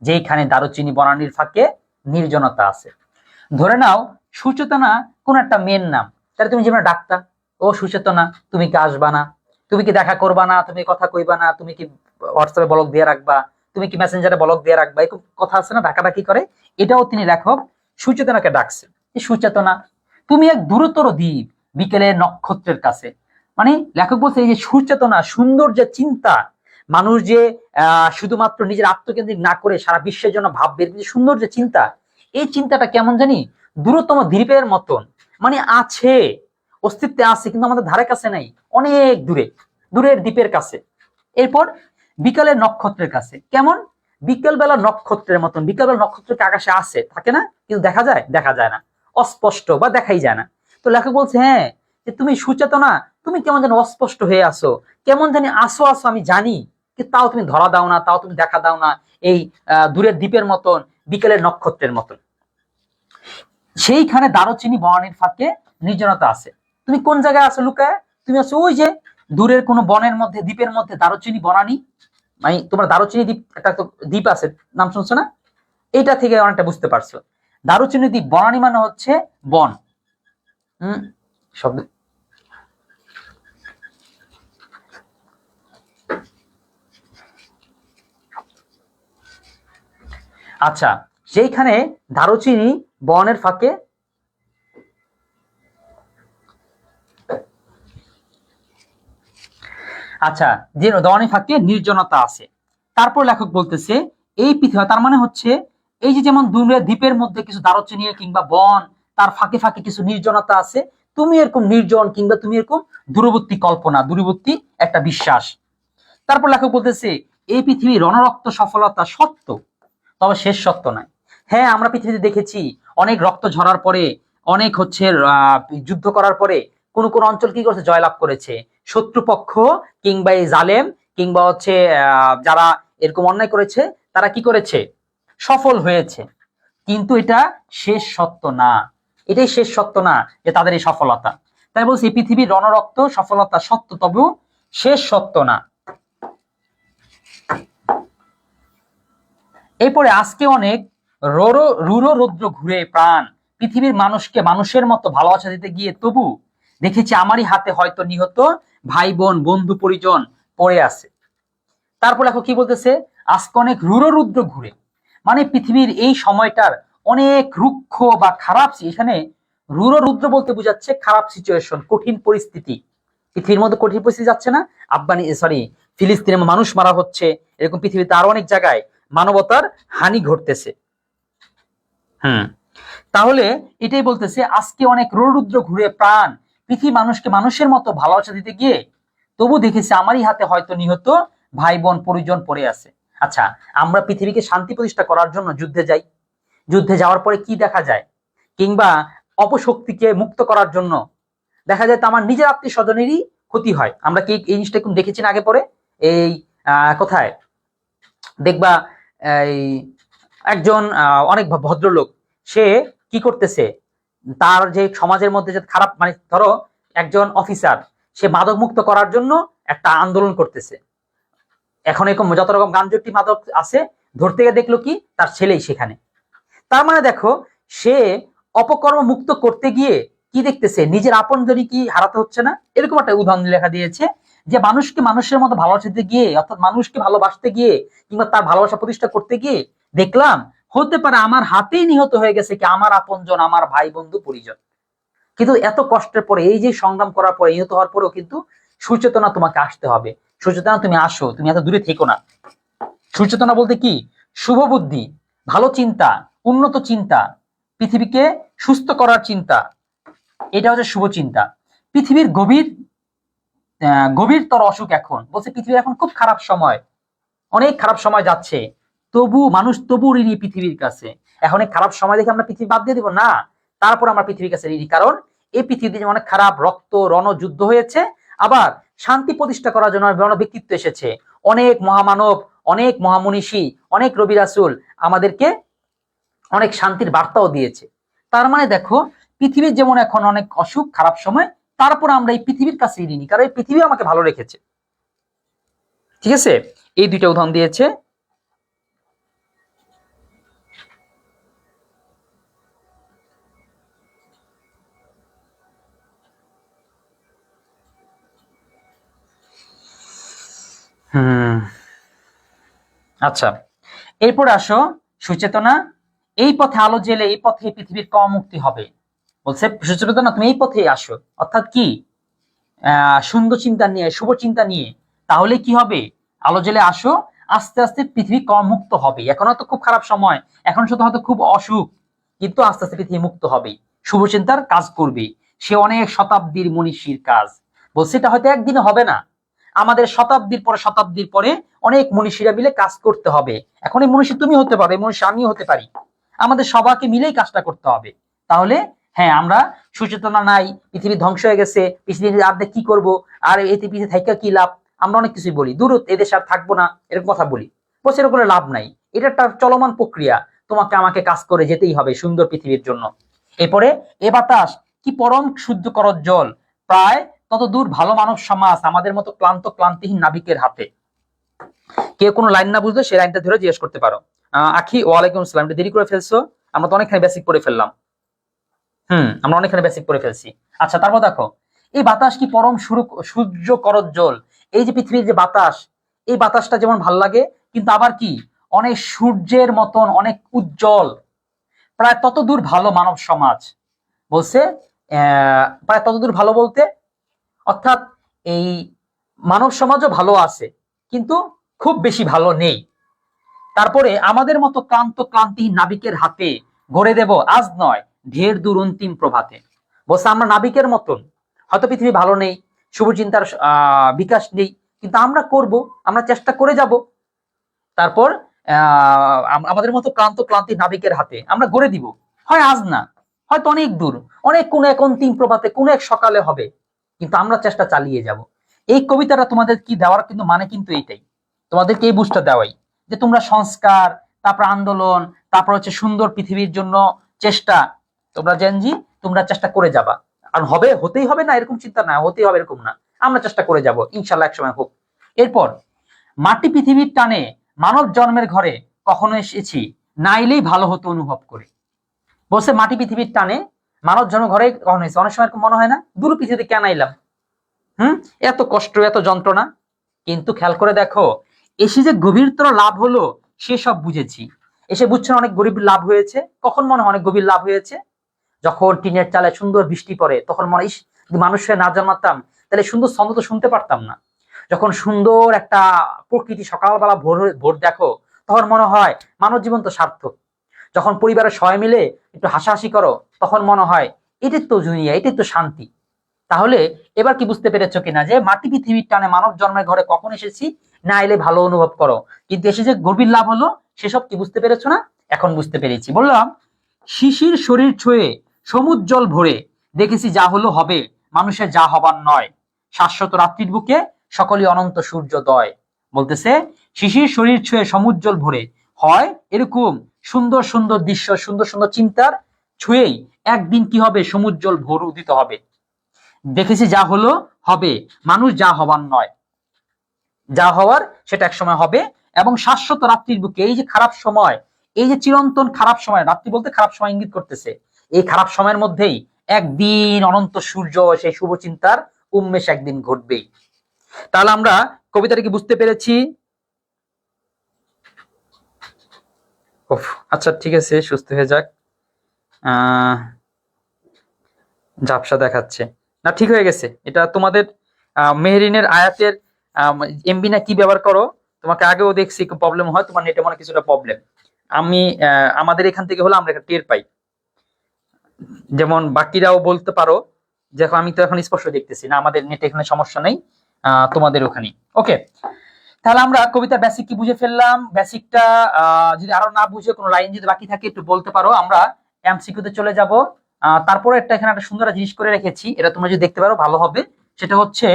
যেখানে দারুচিনি বনানীর ফাঁকে নির্জনতা আছে। ধরে নাও সুচেতনা কোন একটা মেয়ের নাম, তাহলে তুমি যেমন ডাকতা, ও সুচেতনা তুমি কি আসবা না, তুমি কি দেখা করবা না, তুমি কথা কইবা না, তুমি কি হোয়াটসঅ্যাপে ব্লগ দিয়ে রাখবা, তুমি কি মেসেঞ্জারে ব্লগ দিয়ে রাখবা, এই কথা আছে না, ডাকাডাকি করে। এটাও তিনি লেখক সুচেতনাকে ডাকছে, সুচেতনা তুমি এক দূরতর দ্বীপ বিকেলের নক্ষত্রের কাছে। মানে লেখক বলছে এই যে সুচেতনা, সুন্দর যে চিন্তা, মানুষ যে শুধুমাত্র নিজের আত্মকেন্দ্রিক না করে সারা বিশ্বের জন্য ভাববে, সুন্দর যে চিন্তা, এই চিন্তাটা কেমন জানি দূরতম দ্বীপের মতন, মানে আছে, অস্তিত্বে আছে, কিন্তু আমাদের ধারে কাছে নাই, অনেক দূরে, দূরের দ্বীপের কাছে। এরপর বিকালের নক্ষত্রের কাছে, কেমন বিকেলবেলা নক্ষত্রের মতন, বিকেলবেলা নক্ষত্রকে আকাশে আছে, থাকে না, কিন্তু দেখা যায় না, অস্পষ্ট বা দেখাই যায় না। তো লেখক বলছে হ্যাঁ, যে তুমি সুচেতনা, তুমি কেমন যেন অস্পষ্ট হয়ে আসো, কেমন জানি আসো আমি জানি, কিন্তু তাও তুমি ধরা দাও না, তাও তুমি দেখা দাও না, এই দূরের দ্বীপের মতন, বিকেলের নক্ষত্রের মতন। সেইখানে দারুচিনি বনানীর ফাঁকে নির্জনতা আছে। তুমি কোন জায়গায় আছো লুকায়, তুমি আছো ওই যে দূরের কোন বনের মধ্যে, দ্বীপের মধ্যে, দারুচিনি বনানী, মানে তোমার দারুচিনি দ্বীপ একটা তো দ্বীপ আছে, নাম শুনছো না, এইটা থেকে অনেকটা বুঝতে পারছো। দারুচিনি দ্বীপ, বনানী মানে হচ্ছে বন। শব্দ, আচ্ছা, সেইখানে দারুচিনি বনের ফাঁকে, আচ্ছা, যে বনের ফাঁকে নির্জনতা আছে। তারপর লেখক বলতেছে এই পৃথিবী, তার মানে হচ্ছে এই যে যেমন দূরের দ্বীপের মধ্যে কিছু দারুচিনি কিংবা বন, তার ফাঁকে ফাঁকে কিছু নির্জনতা আছে, তুমি এরকম নির্জন কিংবা তুমি এরকম দূরবর্তী কল্পনা, দূরবর্তী একটা বিশ্বাস। তারপর লেখক বলতেছে এই পৃথিবীর রণরক্ত সফলতা সত্য, তবে শেষ সত্য নয়। হ্যাঁ, আমরা পৃথিবীতে দেখেছি অনেক রক্ত ঝরার পরে, অনেক হচ্ছে যুদ্ধ করার পরে কোন কোন অঞ্চল কি করেছে, জয়লাভ করেছে, শত্রুপক্ষ কিংবা এই জালেম কিংবা হচ্ছে যারা এরকম অন্যায় করেছে তারা কি করেছে, সফল হয়েছে, কিন্তু এটা শেষ সত্য না, এটাই শেষ সত্য না যে তাদের এই সফলতা। তাই বলছি পৃথিবীর রণরক্ত সফলতা সত্য, তবেও শেষ সত্য না। এরপরে আজকে অনেক রূঢ় রৌদ্র ঘুরে প্রাণ, পৃথিবীর মানুষকে মানুষের মতো ভালোবাসা দিতে গিয়ে তবু দেখেছি আমারই হাতে হয়তো নিহত ভাই বোন বন্ধু পরিজন পড়ে আছে। তারপর দেখো কি বলতেছে, আজকে অনেক রূঢ় রৌদ্র ঘুরে, মানে পৃথিবীর এই সময়টার অনেক রুক্ষ বা খারাপ, এখানে রূঢ় রৌদ্র বলতে বোঝাচ্ছে খারাপ সিচুয়েশন, কঠিন পরিস্থিতি, পৃথিবীর মধ্যে কঠিন পরিস্থিতি যাচ্ছে না, ফিলিস্তিনে মানুষ মারা হচ্ছে, এরকম পৃথিবীতে আরো অনেক জায়গায় মানবতার হানি ঘটতেছে। তাহলে এটাই বলতেছে আজকে অনেক রৌদ্র ঘুরে প্রাণ, পৃথিবী মানুষকে মানুষের মতো ভালোবাসা দিতে গিয়ে তবু দেখেছি আমারই হাতে হয়তো নিহত ভাই বোন পরিজন পড়ে আছে। আচ্ছা, আমরা পৃথিবীকে শান্তি প্রতিষ্ঠা করার জন্য যুদ্ধে যাই, যুদ্ধে যাওয়ার পরে কি দেখা যায়, কিংবা অপশক্তিকে মুক্ত করার জন্য দেখা যায় তো আমার নিজের আত্মীয় স্বজনেরই ক্ষতি হয়। আমরা কি এই জিনিসটা কোন দেখেছি না আগে পরে, এই কোথায় দেখবা, এই একজন অনেক ভদ্রলোক, সে কি করতেছে, তার যে সমাজের মধ্যে যে খারাপ, মানে ধরো একজন অফিসার, সে মাদক মুক্ত করার জন্য একটা আন্দোলন করতেছে, এখন এরকম যত রকম গাঞ্জটি মাদক আছে, ধরতে গিয়ে দেখলো কি তার ছেলেই সেখানে। তার মানে দেখো সে অপকর্ম মুক্ত করতে গিয়ে কি দেখতেছে, নিজের আপনজনই কি হারাতে হচ্ছে না। এরকম একটা উদাহরণ লেখা দিয়েছে যে মানুষকে মানুষের মতো ভালোবাসতে গিয়ে, অর্থাৎ মানুষকে ভালোবাসতে গিয়ে কিংবা তার ভালোবাসা প্রতিষ্ঠা করতে গিয়ে দেখলাম হতে পারে আমার হাতেই নিহত হয়ে গেছে কি আমার আপনজন, আমার ভাই বন্ধু পরিজন। কিন্তু এত কষ্টের পরে, এই যে সংগ্রাম করার পরে, নিহত হওয়ার পরেও কিন্তু সুচেতনা তোমাকে আসতে হবে। সুচেতনা তুমি আসো, তুমি এত দূরে থেকো না। সুচেতনা বলতে কি? শুভ বুদ্ধি, ভালো চিন্তা, উন্নত চিন্তা, পৃথিবীকে সুস্থ করার চিন্তা, এটা হচ্ছে শুভ চিন্তা। পৃথিবীর গভীরতর অসুখ এখন বলছে, পৃথিবীর এখন খুব খারাপ সময়, অনেক খারাপ সময় যাচ্ছে, তবু মানুষ তবু ঋণী পৃথিবীর কাছে। এখন এই খারাপ সময় দেখে আমরা পৃথিবী বাদ দিয়ে দিব না, তারপর আমরা পৃথিবীর কাছে ঋণী। কারণ এই পৃথিবীতে অনেক খারাপ রক্ত রণযুদ্ধ হয়েছে, আবার শান্তি প্রতিষ্ঠা করার জন্য ব্যক্তিত্ব এসেছে, অনেক মহামানব, অনেক মহামনীষী, অনেক রবি রাসূল আমাদেরকে অনেক শান্তির বার্তাও দিয়েছে। তার মানে দেখো, পৃথিবীর যেমন এখন অনেক অসুখ খারাপ সময়, তারপর আমরা এই পৃথিবীর কাছে ঋণী, কারণ এই পৃথিবী আমাকে ভালো রেখেছে। ঠিক আছে, এই দুইটা উদাহরণ দিয়েছে। আচ্ছা, এরপর আসো সুচেতনা। এই পথে আলো জেলে এই পথে পৃথিবীর কম মুক্তি হবে। বলছে সুচেতনা তুমি এই পথে আসো, অর্থাৎ কি সুন্দর চিন্তা নিয়ে, শুভ চিন্তা নিয়ে, তাহলে কি হবে? আলো জেলে আসো, আস্তে আস্তে পৃথিবী কম মুক্ত হবে। এখনো তো খুব খারাপ সময়, এখন শুধু হয়তো খুব অসুখ, কিন্তু আস্তে আস্তে পৃথিবী মুক্ত হবে, শুভ চিন্তার কাজ করবে। সে অনেক শতাব্দীর মনীষীর কাজ। বলছে এটা হয়তো একদিনে হবে না, আমাদের শতাব্দীর পরে অনেক মনীষীরা মিলে কাজ করতে হবে। এখন এই মনীষী তুমি হতে পারো, এই মনীষী আমিও হতে পারি, আমাদের সবাইকে মিলেই কাজটা করতে হবে। তাহলে হ্যাঁ, আমরা সুচেতনা নাই, পৃথিবী ধ্বংস হয়ে গেছে, পৃথিবীর আর কি করব, আর এতে পৃথিবী থেকে কি লাভ, আমরা অনেক কিছুই বলি, দূর এদেশে আর থাকবো না, এরকম কথা বলি। বলছে এরকম করে লাভ নাই, এটা একটা চলমান প্রক্রিয়া, তোমাকে আমাকে কাজ করে যেতেই হবে সুন্দর পৃথিবীর জন্য। এরপরে এ বাতাস কি পরম শুদ্ধ করত জল, প্রায় তত দূর ভালো মানব সমাজ আমাদের মতো ক্লান্তিহীন নাবিকের হাতে। কেউ কোনো লাইন না বুঝলে সেই লাইনটা ধরে জিজ্ঞেস করতে পারো। আখি ওয়ালাইকুম আসসালাম, এটা দেরি করে ফেলছো, আমরা তো অনেকখানি বেসিক পড়ে ফেললাম। আমরা অনেকখানি বেসিক পড়ে ফেলছি। আচ্ছা, তারপর দেখো, এই বাতাস কি পরম সূর্য করজ্জ্বল। এই যে পৃথিবীর যে বাতাস, এই বাতাসটা যেমন ভাল লাগে, কিন্তু আবার কি অনেক সূর্যের মতন অনেক উজ্জ্বল, প্রায় ততদূর ভালো মানব সমাজ। বলছে প্রায় ততদূর ভালো বলতে, অর্থাৎ এই মানব সমাজও ভালো আছে, কিন্তু খুব বেশি ভালো নেই। তারপরে আমাদের মতো ক্লান্তিহীন নাবিকের হাতে গড়ে দেব আজ নয় ঢের দূর অন্তিম প্রভাতে। বলছে আমরা নাবিকের মতন, হয়তো পৃথিবী ভালো নেই, শুভচিন্তার বিকাশ নেই, কিন্তু আমরা করব, আমরা চেষ্টা করে যাব। তারপর আমাদের মতো ক্লান্তি নাবিকের হাতে আমরা গড়ে দিব, হয় আজ না, হয়তো অনেক দূর, অনেক কোন এক অন্তিম প্রভাতে, কোন এক সকালে হবে, কিন্তু আমরা চেষ্টা চালিয়ে যাব। এই কবিতাটা তোমাদের কি দেওয়ার কিন্তু মানে কিন্তু এইটাই, তোমাদেরকে এই বুঝটা দেওয়াই, যে তোমরা সংস্কার, তারপর আন্দোলন, তারপর হচ্ছে সুন্দর পৃথিবীর জন্য চেষ্টা, তোমরা জেনজি, তোমরা চেষ্টা করে যাবা। আর হবে, হতেই হবে না এরকম চিন্তা না, হতেই হবে এরকম না, আমরা চেষ্টা করে যাব, ইনশাল্লাহ একসময় হোক। এরপর মাটি পৃথিবীর টানে মানব জন্মের ঘরে কখনো এসেছি, না এলেই ভালো হতো অনুভব করে। বলছে মাটি পৃথিবীর টানে মানব জন্ম ঘরে কখনো এসেছে, অনেক সময় এরকম মনে হয় না, দূর পৃথিবীতে কেন আইলাম, এত কষ্ট এত যন্ত্রণা, কিন্তু খেয়াল করে দেখো এসে যে গভীরতর লাভ হলো সেসব বুঝেছি। এসে বুঝছেন অনেক গরিব লাভ হয়েছে, কখন মনে হয় অনেক গভীর লাভ হয়েছে, যখন টিনের চালে সুন্দর বৃষ্টি পড়ে, তখন মনে হয় যদি মানুষ হয়ে না জন্মাতাম তাহলে সুন্দর ছন্দ তো শুনতে পারতাম না। যখন সুন্দর একটা প্রকৃতি সকালবেলা ভোর দেখো, তখন মনে হয় মানব জীবন তো সার্থক। যখন পরিবারের সবাই মিলে একটু হাসাহাসি করো, তখন মনে হয় এটাই তো দুনিয়া, এটাই তো শান্তি। তাহলে এবার কি বুঝতে পেরেছো কিনা যে মাটি পৃথিবীর টানে মানব জন্মের ঘরে কখন এসেছি, না এলে ভালো অনুভব করো, কিন্তু এসে যে গভীর লাভ হলো সেসব কি বুঝতে পেরেছো না? এখন বুঝতে পেরেছি। বললাম শিশির শরীর ছুঁয়ে সমুজ্জ্বল ভরে দেখেছি যা হলো হবে, মানুষের যা হবার নয়, শাশ্বত রাত্রির বুকে সকলই অনন্ত সূর্যোদয়। বলতেছে শিশির শরীর ছুঁয়ে সমুজ্জ্বল ভরে, হয় এরকম সুন্দর সুন্দর দৃশ্য, সুন্দর সুন্দর চিন্তার ছুঁয়েই একদিন কি হবে, সমুজ্জ্বল ভোর উদিত হবে। দেখেছি যা হলো হবে, মানুষ যা হবার নয়, যা হওয়ার সেটা এক সময় হবে। এবং শাশ্বত রাত্রির বুকে, এই যে খারাপ সময়, এই যে চিরন্তন খারাপ সময়, রাত্রি বলতে খারাপ সময় ইঙ্গিত করতেছে, এই খারাপ সময়ের মধ্যেই একদিন অনন্ত সূর্য, সেই শুভ চিন্তার উন্মেষ একদিন ঘটবেই। তাহলে আমরা কবিতাটা কি বুঝতে পেরেছি? আচ্ছা ঠিক আছে, সুস্থ হয়ে যাক। ঝাপসা দেখাচ্ছে না, ঠিক হয়ে গেছে। এটা তোমাদের মেহরিনের আয়াতের এমবি না কি ব্যবহার করো, তোমাকে আগেও দেখছি প্রবলেম হয়, তোমার নেটে মনে কিছুটা প্রবলেম। আমি আমাদের এখান থেকে হলে আমরা টের পাই, যেমন বাকিরাও বলতে পারো। দেখো আমি তো এখন স্পষ্ট দেখতেছি না, আমাদের নেটে এখানে সমস্যা নেই, তোমাদের ওখানে। ওকে, তাহলে আমরা কবিতার বেসিক কি বুঝে ফেললাম। বেসিকটা যদি আরো না বুঝে কোনো লাইন যদি বাকি থাকে একটু বলতে পারো, আমরা এমসিকিউ তে চলে যাব। তারপরে এখানে একটা সুন্দর জিনিস করে রেখেছি, এটা তোমরা যদি দেখতে পারো ভালো হবে। সেটা হচ্ছে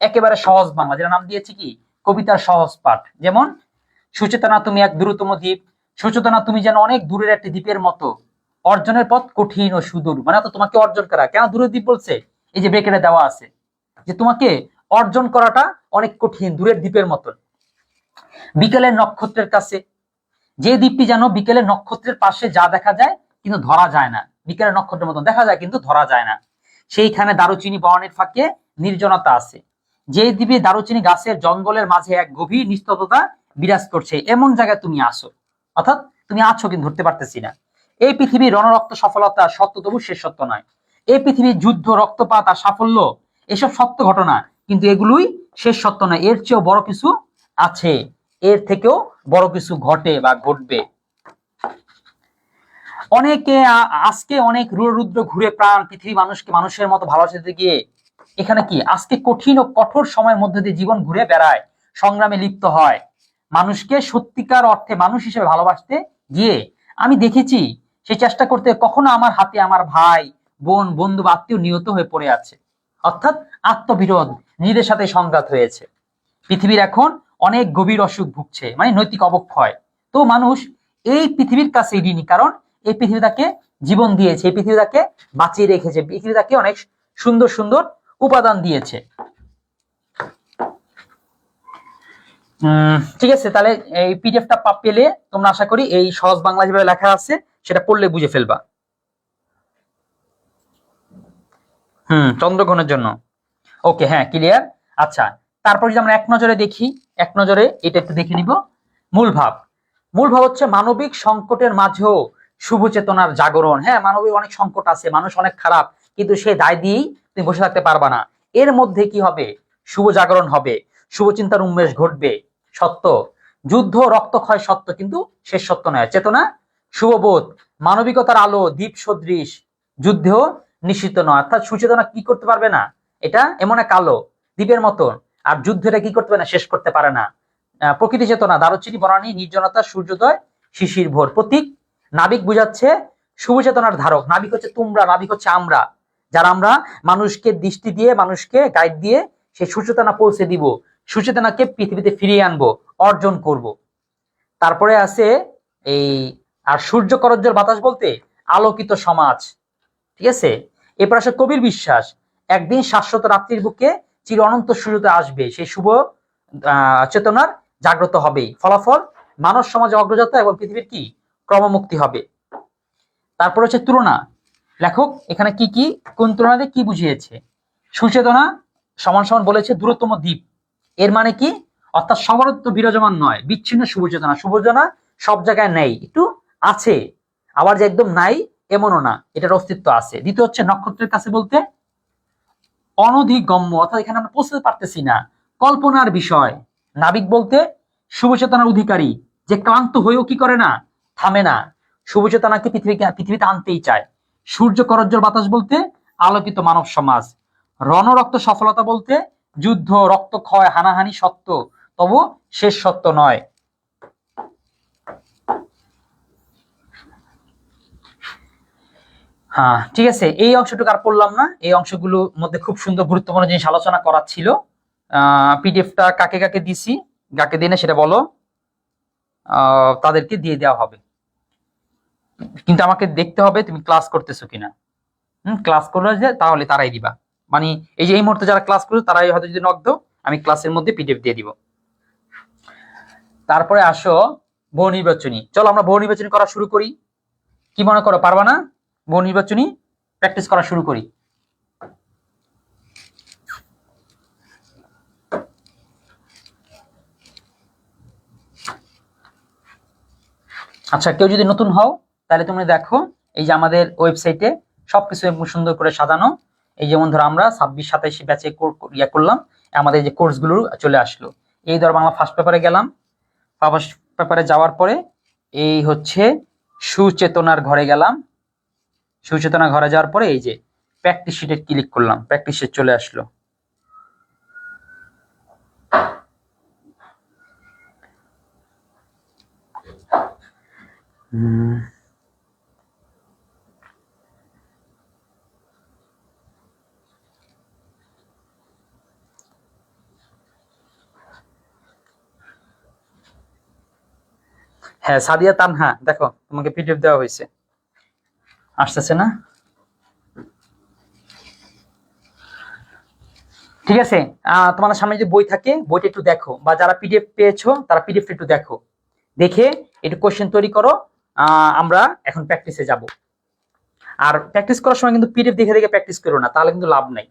একেবারে সহজ বাংলা, যেটা নাম দিয়েছি কি কবিতার সহজ পাঠ। যেমন সুচেতনা তুমি এক দূরতম দ্বীপ, সুচেতনা তুমি যেন অনেক দূরের একটি দ্বীপের মতো, অর্জনের পথ কঠিন ও সুদূর। মানে তো তোমাকে অর্জন করা, কেন দূরের দ্বীপ বলছে, এই যে ব্রেকেটে দেওয়া আছে যে তোমাকে অর্জন করাটা অনেক কঠিন, দূরের দ্বীপের মতন। বিকেলের নক্ষত্রের কাছে, যে দ্বীপটি যেন বিকেলের নক্ষত্রের পাশে যা দেখা যায় কিন্তু ধরা যায় না, বিকেলের নক্ষত্রের মতন দেখা যায় কিন্তু ধরা যায় না, সেইখানে দারুচিনি বনের ফাঁকে নির্জনতা আছে। যে দ্বীপে দারুচিনি গাছের জঙ্গলের মাঝে এক গভীর নিস্তব্ধতা বিরাজ করছে, এমন জায়গায় তুমি আসো। অর্থাৎ তুমি আছো কিন্তু ধরতে পারতেছি না। এই পৃথিবীর রণরক্ত সফলতা সত্য, তবু শেষ সত্য নয়। এই পৃথিবীর যুদ্ধ, রক্তপাত আর সাফল্য এসব সত্য ঘটনা, কিন্তু এগুলোই শেষ সত্য নয়। এর চেয়েও বড় কিছু আছে, এর থেকেও বড় কিছু ঘটে বা ঘটবে। অনেকে আজকে অনেক রুদ্র ঘুরে প্রাণ পৃথিবী মানুষকে মানুষের মতো ভালোবাসতে গিয়ে এখানে কি আজকে কঠিন ও কঠোর সময়ের মধ্যে দিয়ে জীবন ঘুরে বেড়ায়, সংগ্রামে লিপ্ত হয়। মানুষকে সত্যিকার অর্থে মানুষ হিসেবে ভালোবাসতে গিয়ে আমি দেখেছি সে চেষ্টা করতে কখনো আমার হাতে আমার ভাই বোন বন্ধু বা আত্মীয় নিহত হয়ে পড়ে আছে। অর্থাৎ আত্মবিরোধ, নিজেদের সাথে সংঘাত হয়েছে। পৃথিবীর এখন অনেক গভীর অসুখ ভুগছে, মানে নৈতিক অবক্ষয়। তো মানুষ এই পৃথিবীর কাছে ঋণী, কারণ এই পৃথিবী তাকে জীবন দিয়েছে, এই পৃথিবী তাকে বাঁচিয়ে রেখেছে, পৃথিবী তাকে অনেক সুন্দর সুন্দর উপাদান দিয়েছে। ঠিক আছে, তাহলে এই পিডিএফটা পেলে তোমরা আশা করি এই সহজ বাংলা যেভাবে লেখা আছে সেটা পড়লে বুঝে ফেলবা। চন্দ্রগ্রহণের জন্য ওকে, হ্যাঁ ক্লিয়ার। আচ্ছা, তারপর যদি আমরা এক নজরে দেখি, এক নজরে এটা একটু দেখে নিব। মূল ভাব, মূল ভাব হচ্ছে মানবিক সংকটের মাঝেও শুভ চেতনার জাগরণ। হ্যাঁ, মানবিক অনেক সংকট আছে, মানুষ অনেক খারাপ, কিন্তু সে দায় দিয়েই তুমি বসে থাকতে পারবা না। এর মধ্যে কি হবে, শুভ জাগরণ হবে, শুভ চিন্তার উন্মেষ ঘটবে। সত্য, যুদ্ধ রক্তক্ষয় সত্য, কিন্তু শেষ সত্য নয়। চেতনা, শুভবোধ, মানবিকতার আলো দ্বীপ সদৃশ, যুদ্ধেও নিশ্চিত নয়। অর্থাৎ সুচেতনা কি করতে পারবে না, এটা এমন এক আলো দ্বীপের মতন, আর যুদ্ধটা কি করতে পারে না, শেষ করতে পারে না। প্রকৃতি চেতনা, দারুচিনি বনানী, নির্জনতা, সূর্যোদয়, শিশির ভোর। প্রতীক, নাবিক বুঝাচ্ছে শুভ চেতনার ধারক। নাবিক হচ্ছে তোমরা, নাবিক হচ্ছে আমরা, যারা আমরা মানুষকে দৃষ্টি দিয়ে, মানুষকে গাইড দিয়ে সেই সুচেতনা পৌঁছে দিব, সুচেতনাকে পৃথিবীতে ফিরিয়ে আনবো, অর্জন করব। তারপরে আছে এই, আর সূর্য করজ্জ্বল বাতাস বলতে আলোকিত সমাজ। ঠিক আছে, এরপর আসে কবির বিশ্বাস, একদিন শাশ্বত রাত্রির বুকে চির অনন্ত সূর্যোদয় আসবে, সেই শুভ চেতনার জাগ্রত হবে। ফলাফল, মানব সমাজে অগ্রযাত্রা এবং পৃথিবীর কি ক্রমমুক্তি হবে। তারপর হচ্ছে তুলনা, লেখক এখানে কি কি কোন তুলনা দিয়ে কি বুঝিয়েছে। সুচেতনা সমান সমান বলেছে দূরতম দ্বীপ, এর মানে কি, অর্থাৎ সবারত্ব বিরাজমান নয়, বিচ্ছিন্ন শুভচেতনা। শুভচেতনা সব জায়গায় নেই, একটু আছে, আবার যে একদম নাই এমনও না, এটার অস্তিত্ব আছে। দ্বিতীয় হচ্ছে নক্ষত্রের কাছে বলতে অনধিগম্য, অর্থাৎ এখানে আমরা পৌঁছতে পারতেছি না, কল্পনার বিষয়। নাবিক বলতে শুভচেতনার অধিকারী, যে ক্লান্ত হয়েও কি করে না, থামে না, শুভচেতনাকে পৃথিবীতে আনতেই চায়। সূর্য করজ্জ্বল বাতাস বলতে আলোকিত মানব সমাজ। রণরক্ত সফলতা বলতে যুদ্ধ, রক্তক্ষয়, হানাহানি সত্য, তবু শেষ সত্য নয়। হ্যাঁ ঠিক আছে, এই অংশটুকু আর পড়লাম না, এই অংশগুলোর মধ্যে খুব সুন্দর গুরুত্বপূর্ণ জিনিস আলোচনা করার ছিল। পিডিএফটা কাকে কাকে দিছি, কাকে দিনে সেটা বলো, তাদেরকে দিয়ে দেওয়া হবে, কিন্তু আমাকে দেখতে হবে তুমি ক্লাস করতেছো কিনা। ক্লাস করলে যে তাহলে তারাই দিবা, মানে এই যে এই মুহূর্তে যারা ক্লাস করছো তারাই হয়তো যদি নক দাও, আমি ক্লাসের মধ্যে পিডিএফ দিয়ে দিব। তারপরে আসো বহু নির্বাচনী, চলো আমরা বহু নির্বাচনী করা শুরু করি। কি মনে করো, পারবা না? বহু নির্বাচনী প্র্যাকটিস করা শুরু করি। আচ্ছা, কেউ যদি নতুন হও তাহলে তুমি দেখো, এই যে আমাদের ওয়েবসাইটে সবকিছু সুন্দর করে সাজানো। এই যেমন ধরো আমরা 26-27 ব্যাচে ইয়া করলাম, আমাদের যে কোর্সগুলো চলে আসলো। এই ধরো বাংলা ফার্স্ট পেপারে গেলাম, ফার্স্ট পেপারে যাওয়ার পরে এই হচ্ছে সুচেতনার ঘরে গেলাম। সুচেতনা ঘরে যাওয়ার পরে এই যে প্র্যাকটিস শিটে ক্লিক করলাম, প্র্যাকটিস শিট চলে আসলো। হ্যাঁ সাদিয়া তানহা, দেখো তোমাকে পিডিএফ দেওয়া হয়েছে, আসতেছে না? ঠিক আছে, তোমাদের সামনে যদি বই থাকে বইটা একটু দেখো, বা যারা পিডিএফ পেয়েছো তারা পিডিএফ একটু দেখো, দেখে একটু কোশ্চেন তৈরি করো। আমরা এখন প্র্যাকটিসে যাব। আর প্র্যাকটিস করার সময় কিন্তু পিডিএফ দেখে দেখে প্র্যাকটিস করো না, তাহলে কিন্তু লাভ নাই।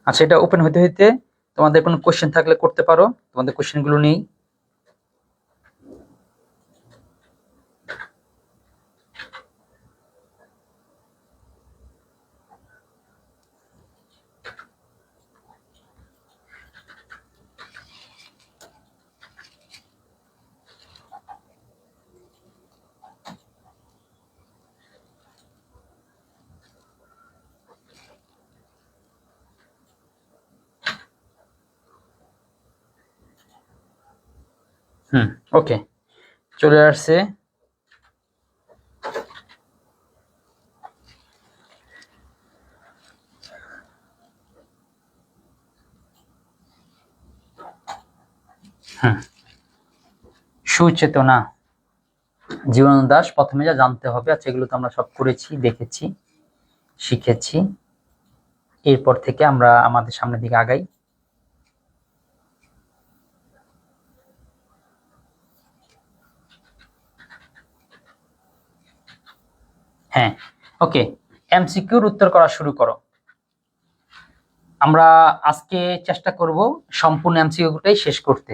আচ্ছা, এটা ওপেন হইতে হইতে তোমাদের কোনো কোশ্চেন থাকলে করতে পারো, তোমাদের কোশ্চেন গুলো নেই। ওকে, চলে আসছে। সুচেতনা, জীবনানন্দ দাশ, প্রথমে যা জানতে হবে। আচ্ছা, এগুলো তো আমরা সব করেছি, দেখেছি, শিখেছি। এরপর থেকে আমরা আমাদের সামনের দিকে আগাই। হ্যাঁ, ওকে, এমসিকিউর উত্তর করা শুরু করো। আমরা আজকে চেষ্টা করব সম্পূর্ণ এমসিকিউটাই শেষ করতে।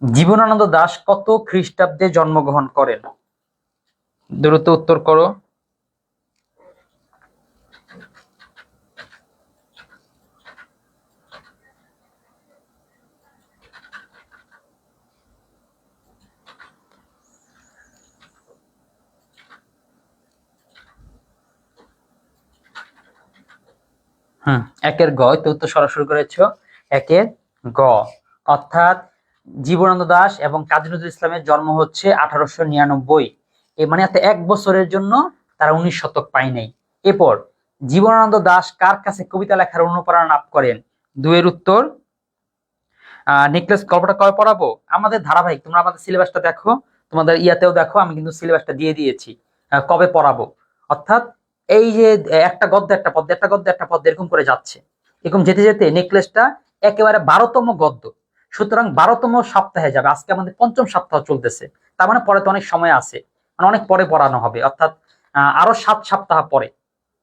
জীবনানন্দ দাশ কত খ্রিস্টাব্দে জন্মগ্রহণ করেন? দ্রুত উত্তর করো। একের গ, তো উত্তর সরাসরি করেছ একের গ, অর্থাৎ জীবনানন্দ দাশ এবং কাজী নজরুল ইসলামের জন্ম হচ্ছে 1899। এ মানে এক বছরের জন্য তারা 19 শতক পায় নাই। এরপর জীবনানন্দ দাশ কার কাছে কবিতা লেখার অনুপ্রেরণা লাভ করেন? দুয়ের উত্তর। নেকলেস গল্পটা কবে পড়াবো? আমাদের ধারাবাহিক, তোমরা আমাদের সিলেবাসটা দেখো, তোমাদের ইয়াতেও দেখো, আমি কিন্তু সিলেবাসটা দিয়ে দিয়েছি কবে পড়াবো। অর্থাৎ এই যে একটা গদ্য একটা পদ্য, একটা গদ্য একটা পদ্য, এরকম করে যাচ্ছে। এরকম যেতে যেতে নেকলেসটা একেবারে 12তম গদ্য, সুতরাং 12তম সপ্তাহে যাবে। আজকে আমাদের 5ম সপ্তাহ চলতেছে, তার মানে পরে তো অনেক সময় আছে, মানে অনেক পরে পড়ানো হবে, অর্থাৎ আরো 7 সপ্তাহ পরে,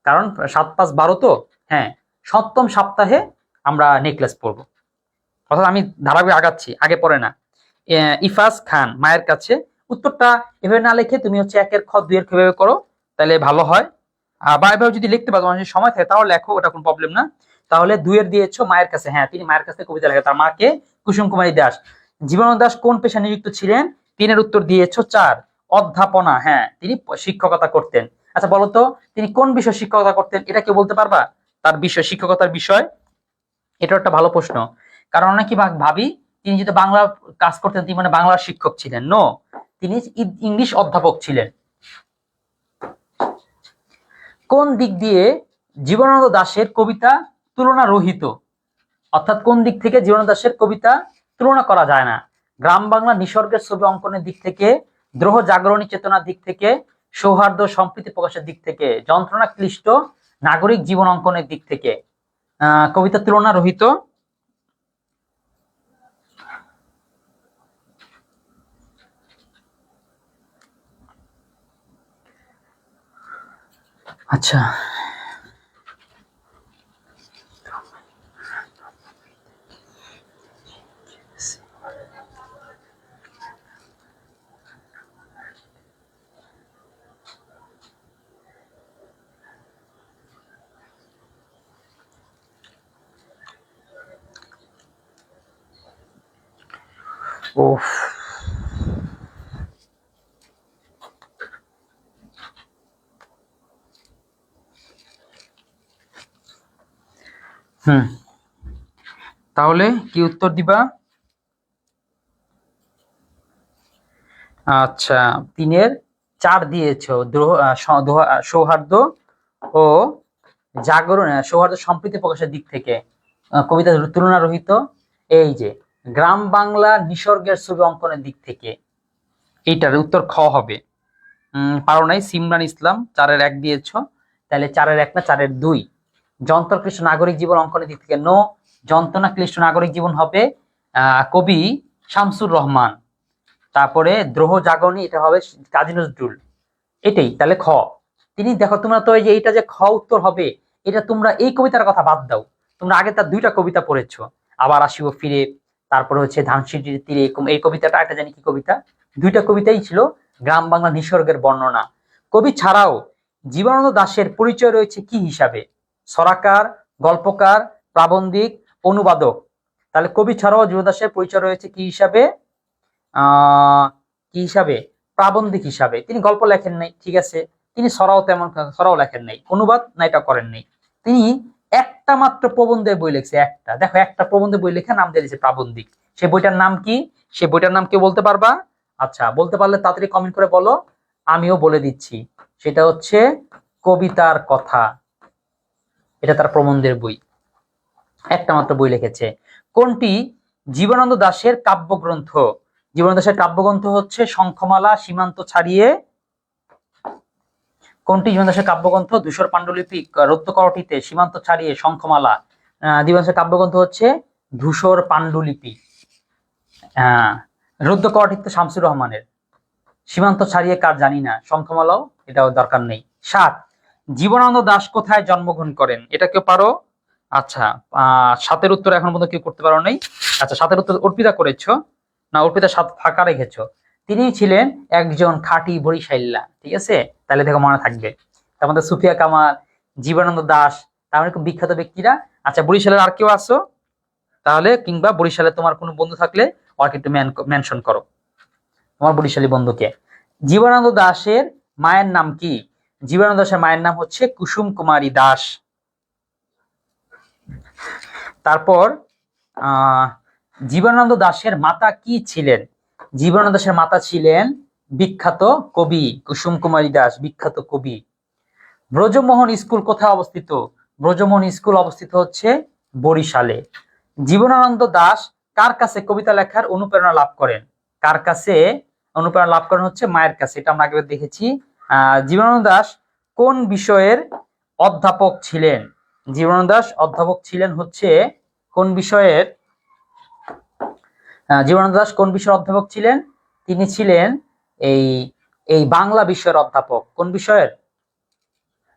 কারণ 7-5-12 তো। হ্যাঁ, 7ম সপ্তাহে আমরা নেকলেস পড়বো। অর্থাৎ আমি ধারাবাহিক আগাচ্ছি, আগে পড়ে না। ইফাজ খান মায়ের কাছে, উত্তরটা এভাবে না লিখে তুমি হচ্ছে একের খ দুইয়ের খ এভাবে করো, তাহলে ভালো হয়। বা এভাবে যদি লিখতে পারো, তোমার যদি সময় থাকে তাহলে লেখো, ওটা কোনো প্রবলেম না। তাহলে দুইয়ের দিয়েছো মায়ের কাছে, হ্যাঁ তিনি মায়ের কাছে কবিতা লেখে, তার মাকে কুসুম কুমারী দাস। জীবনানন্দ দাশ কোন পেশায় নিযুক্ত ছিলেন? 3-এর উত্তর দিয়েছো 4, অধ্যাপনা, হ্যাঁ তিনি শিক্ষকতা করতেন। আচ্ছা বলতো তিনি কোন বিষয় শিক্ষকতা করতেন, এটা কেউ বলতে পারবা? তার বিষয়, শিক্ষকতার বিষয়, এটা একটা ভালো প্রশ্ন। কারণ অনেকে ভাবি তিনি যদি বাংলা কাজ করতেন তিনি মানে বাংলার শিক্ষক ছিলেন। নো, তিনি ইংলিশ অধ্যাপক ছিলেন। কোন দিক দিয়ে জীবনানন্দ দাশের কবিতা তুলনা রহিত? অর্থাৎ কোন দিক থেকে জীবনানন্দ দাশের কবিতা তুলনা করা যায় না? গ্রাম বাংলা নিসর্গের ছবি অঙ্কনের দিক থেকে, দ্রোহ জাগরণী চেতনার দিক থেকে, সৌহার্দ্য সম্প্রীতি প্রকাশের দিক থেকে, যন্ত্রণা ক্লিষ্ট নাগরিক জীবন অঙ্কনের দিক থেকে কবিতা তুলনা রহিত। আচ্ছা, ওফ, তাহলে কি উত্তর দিবা? আচ্ছা, 3-এর 4 দিয়েছো। সৌহার্দ্য ও জাগরণ, সৌহার্দ্য সম্প্রীতি প্রকাশের দিক থেকে কবিতা তুলনা রহিত। এই যে গ্রাম বাংলা নিসর্গের ছবি অঙ্কনের দিক থেকে, এইটার উত্তর খ হবে। পারো নাই। সিমরান ইসলাম 4-এর 1 দিয়েছ, তাহলে 4-এর 1 না 4-এর 2। যন্ত্রক্লিষ্ট নাগরিক জীবন অঙ্কনের দিক থেকে নো, যন্ত্রণা ক্লিষ্ট নাগরিক জীবন হবে কবি শামসুর রহমান। তারপরে দ্রোহ জাগরণী, এটা হবে কাজী নজরুল। এটাই তাহলে খ। তিনি দেখো, তোমরা তো এই যে এইটা যে খ উত্তর হবে, এটা তোমরা এই কবিতার কথা বাদ দাও, তোমরা আগে তার 2টা কবিতা পড়েছো, আবার আসিব ফিরে, তারপরে হচ্ছে ধানসিঁড়ির তীরে, এই কবিতাটা একটা জানি কি কবিতা। 2টা কবিতাই ছিল গ্রাম বাংলা নিসর্গের বর্ণনা। কবি ছাড়াও জীবনানন্দ দাশের পরিচয় রয়েছে কি হিসাবে? সরাকার, গল্পকার, প্রাবন্ধিক, অনুবাদক। তাহলে কবি ছাড়াও জীবনানন্দ দাশের পরিচয় রয়েছে কি হিসাবে? কি হিসাবে? প্রাবন্ধিক হিসাবে। তিনি গল্প লেখেন নাই, ঠিক আছে। তিনি সরাও লেখেন নাই, অনুবাদ না এটা করেন নাই। তিনি একটা মাত্র প্রবন্ধের বই লিখছে, একটা। দেখো, একটা প্রবন্ধের বই লেখা, নাম দিয়েছে প্রাবন্ধিক। সে বইটার নাম কি? সে বইটার নাম কেউ বলতে পারবা? আচ্ছা, বলতে পারলে তাড়াতাড়ি কমেন্ট করে বলো, আমিও বলে দিচ্ছি। সেটা হচ্ছে কবিতার কথা। এটা তার প্রবন্ধের বই, একটা মাত্র বই লিখেছে। কোনটি জীবনানন্দ দাশের কাব্যগ্রন্থ? জীবনানন্দ দাশের কাব্যগ্রন্থ হচ্ছে শঙ্খমালা, সীমান্ত ছাড়িয়ে। কোনটি জীবনানন্দ দাশের কাব্যগ্রন্থ? ধূসর পাণ্ডুলিপি, রৌদ্রকরটিতে, সীমান্ত ছাড়িয়ে, শঙ্খমালা। জীবনানন্দ দাশের কাব্যগ্রন্থ হচ্ছে ধূসর পাণ্ডুলিপি। রৌদ্রকরটিতে শামসুর রহমানের, সীমান্ত ছাড়িয়ে কার জানি না, শঙ্খমালাও এটাও দরকার নেই। 7, জীবনানন্দ দাশ কোথায় জন্মগ্রহণ করেন? এটা কেউ পারো? আচ্ছা, 7-এর উত্তর এখন পর্যন্ত কেউ করতে পারো নাই। আচ্ছা, 7-এর উত্তর অর্পিতা করেছো না? অর্পিতা 7 ফাঁকা রেখেছো। তিনি ছিলেন একজন খাঁটি বরিশাইল্লা, ঠিক আছে। তাহলে দেখো, মনে থাকবে। তার মধ্যে সুফিয়া কামাল, জীবনানন্দ দাশ, তার মানে খুব বিখ্যাত ব্যক্তিরা। আচ্ছা, বরিশালের আর কেউ আসো তাহলে, কিংবা বরিশালে তোমার কোনো বন্ধু থাকলে ওকে একটু মেনশন করো, তোমার বরিশালী বন্ধুকে। জীবনানন্দ দাশের মায়ের নাম কি? জীবনানন্দ দাশের মায়ের নাম হচ্ছে কুসুম কুমারী দাস। তারপর জীবনানন্দ দাশের মাতা কি ছিলেন? জীবনানন্দ দাশের মাতা ছিলেন বিখ্যাত কবি কুসুম কুমারী দাস, বিখ্যাত কবি। ব্রজমোহন স্কুল কোথায় অবস্থিত? ব্রজমোহন স্কুল অবস্থিত হচ্ছে বরিশালে। জীবনানন্দ দাশ কার কাছে কবিতা লেখার অনুপ্রেরণা লাভ করেন? কার কাছে অনুপ্রেরণা লাভ করেন? হচ্ছে মায়ের কাছে, এটা আমরা আগে দেখেছি। জীবনানন্দ দাশ কোন বিষয়ের অধ্যাপক ছিলেন? জীবনানন্দ দাশ অধ্যাপক ছিলেন হচ্ছে কোন বিষয়ের? জীবনানন্দ দাশ কোন বিষয়ের অধ্যাপক ছিলেন? তিনি ছিলেন এই এই বাংলা বিষয়ের অধ্যাপক। কোন বিষয়ের?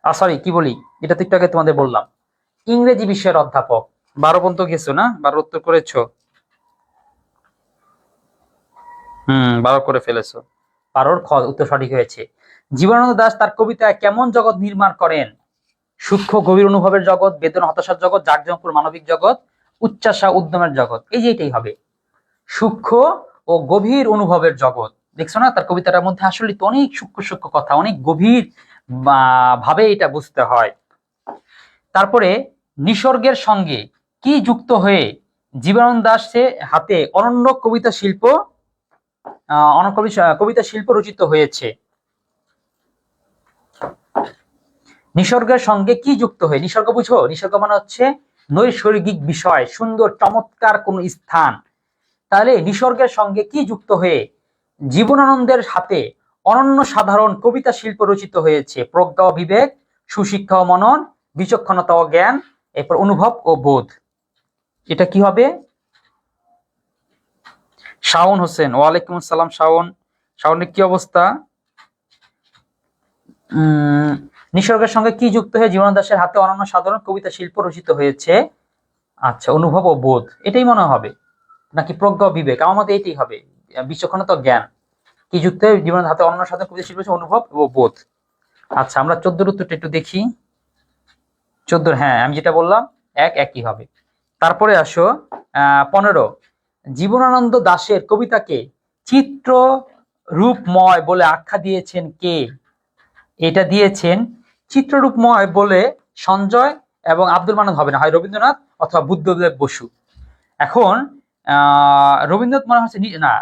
সরি, কি বলি, এটা তো একটু আগে তোমাদের বললাম, ইংরেজি বিষয়ের অধ্যাপক। 12 পর্যন্ত গেছো না? 12 উত্তর করেছো? 12 করে ফেলেছো। 12-র খ উত্তর সঠিক হয়েছে। জীবনানন্দ দাশ তার কবিতায় কেমন জগৎ নির্মাণ করেন? সূক্ষ্ম গভীর অনুভবের জগৎ, বেদনা হতাশার জগৎ, জাঁকজমকপুর মানবিক জগৎ, উচ্চাসা উদ্যমের জগৎ। এই যে এটাই হবে, সূক্ষ্ম ও গভীর অনুভবের জগৎ। দেখছো না, তার কবিতাটার মধ্যে আসলে তো অনেক সূক্ষ্ম সূক্ষ্ম কথা, অনেক গভীর ভাবে এটা বুঝতে হয়। তারপরে নিসর্গের সঙ্গে কি যুক্ত হয়ে জীবনানন্দ দাশের হাতে অনন্য কবিতা শিল্প কবিতা শিল্প রচিত হয়েছে? নিসর্গের সঙ্গে কি যুক্ত হয়ে? নিসর্গ বুঝো? নিসর্গ মানে হচ্ছে নৈসর্গিক বিষয়, সুন্দর চমৎকার কোন স্থান। তাহলে নিসর্গের সঙ্গে কি যুক্ত হয়ে জীবনানন্দের হাতে অনন্য সাধারণ কবিতা শিল্প রচিত হয়েছে? প্রজ্ঞা ও বিবেক, সুশিক্ষা ও মনন, বিচক্ষণতা ও জ্ঞান, এরপর অনুভব ও বোধ। এটা কি হবে? শাওন হোসেন, ওয়ালাইকুম আসসালাম শাওন। শাওনের কি অবস্থা? নিসর্গের সঙ্গে কি যুক্ত হয়ে জীবনানন্দ দাশের হাতে অনন্য সাধারণ কবিতা শিল্প রচিত হয়েছে? আচ্ছা, অনুভব ও বোধ, এটাই মনে হবে, নাকি প্রজ্ঞা ও বিবেক? আমার মতে এটাই হবে, বিচক্ষণতা তো জ্ঞান। কি যুক্ত হয়ে জীবনের হাতে অনন্য সাধারণ কবিতা শিল্প হচ্ছে অনুভব ও বোধ। আচ্ছা, আমরা 14 উত্তরটা একটু দেখি। 14, হ্যাঁ আমি যেটা বললাম একই হবে। তারপরে আসো 15, জীবনানন্দ দাশের কবিতাকে চিত্র রূপময় বলে আখ্যা দিয়েছেন কে? এটা দিয়েছেন চিত্ররূপময় বলে সঞ্জয় এবং আব্দুল মান্নান হবে না, হয় রবীন্দ্রনাথ অথবা বুদ্ধদেব বসু। এখন রবীন্দ্রনাথ মনে হচ্ছে না,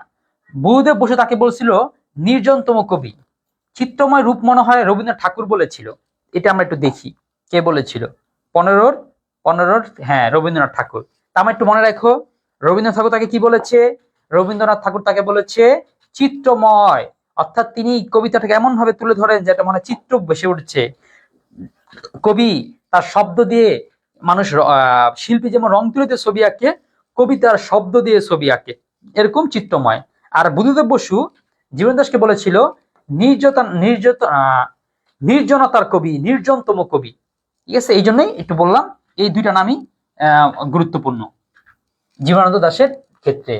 বুদ্ধদেব বসু তাকে বলছিল নির্জনতম কবি। চিত্রময় রূপ মনে হয় রবীন্দ্রনাথ ঠাকুর বলেছিল। এটা আমরা একটু দেখি কে বলেছিল। 15 হ্যাঁ রবীন্দ্রনাথ ঠাকুর। তা আমরা একটু মনে রাখো, রবীন্দ্রনাথ ঠাকুর তাকে কি বলেছে? রবীন্দ্রনাথ ঠাকুর তাকে বলেছে চিত্রময়, অর্থাৎ তিনি কবিতাটাকে এমন ভাবে তুলে ধরেন যেটা মনে চিত্র ভেসে উঠছে। কবি তার শব্দ দিয়ে, মানুষ শিল্পী যেমন রং তুলিতে ছবি আঁকে, কবিতার শব্দ দিয়ে ছবি আঁকে, এরকম চিত্রময়। আর বুদ্ধদেব বসু জীবন দাসকে বলেছিল নির্জনতার কবি, নির্জনতম কবি। ঠিক আছে, এই জন্যই একটু বললাম এই দুইটা নামই গুরুত্বপূর্ণ জীবনানন্দ দাশের ক্ষেত্রে।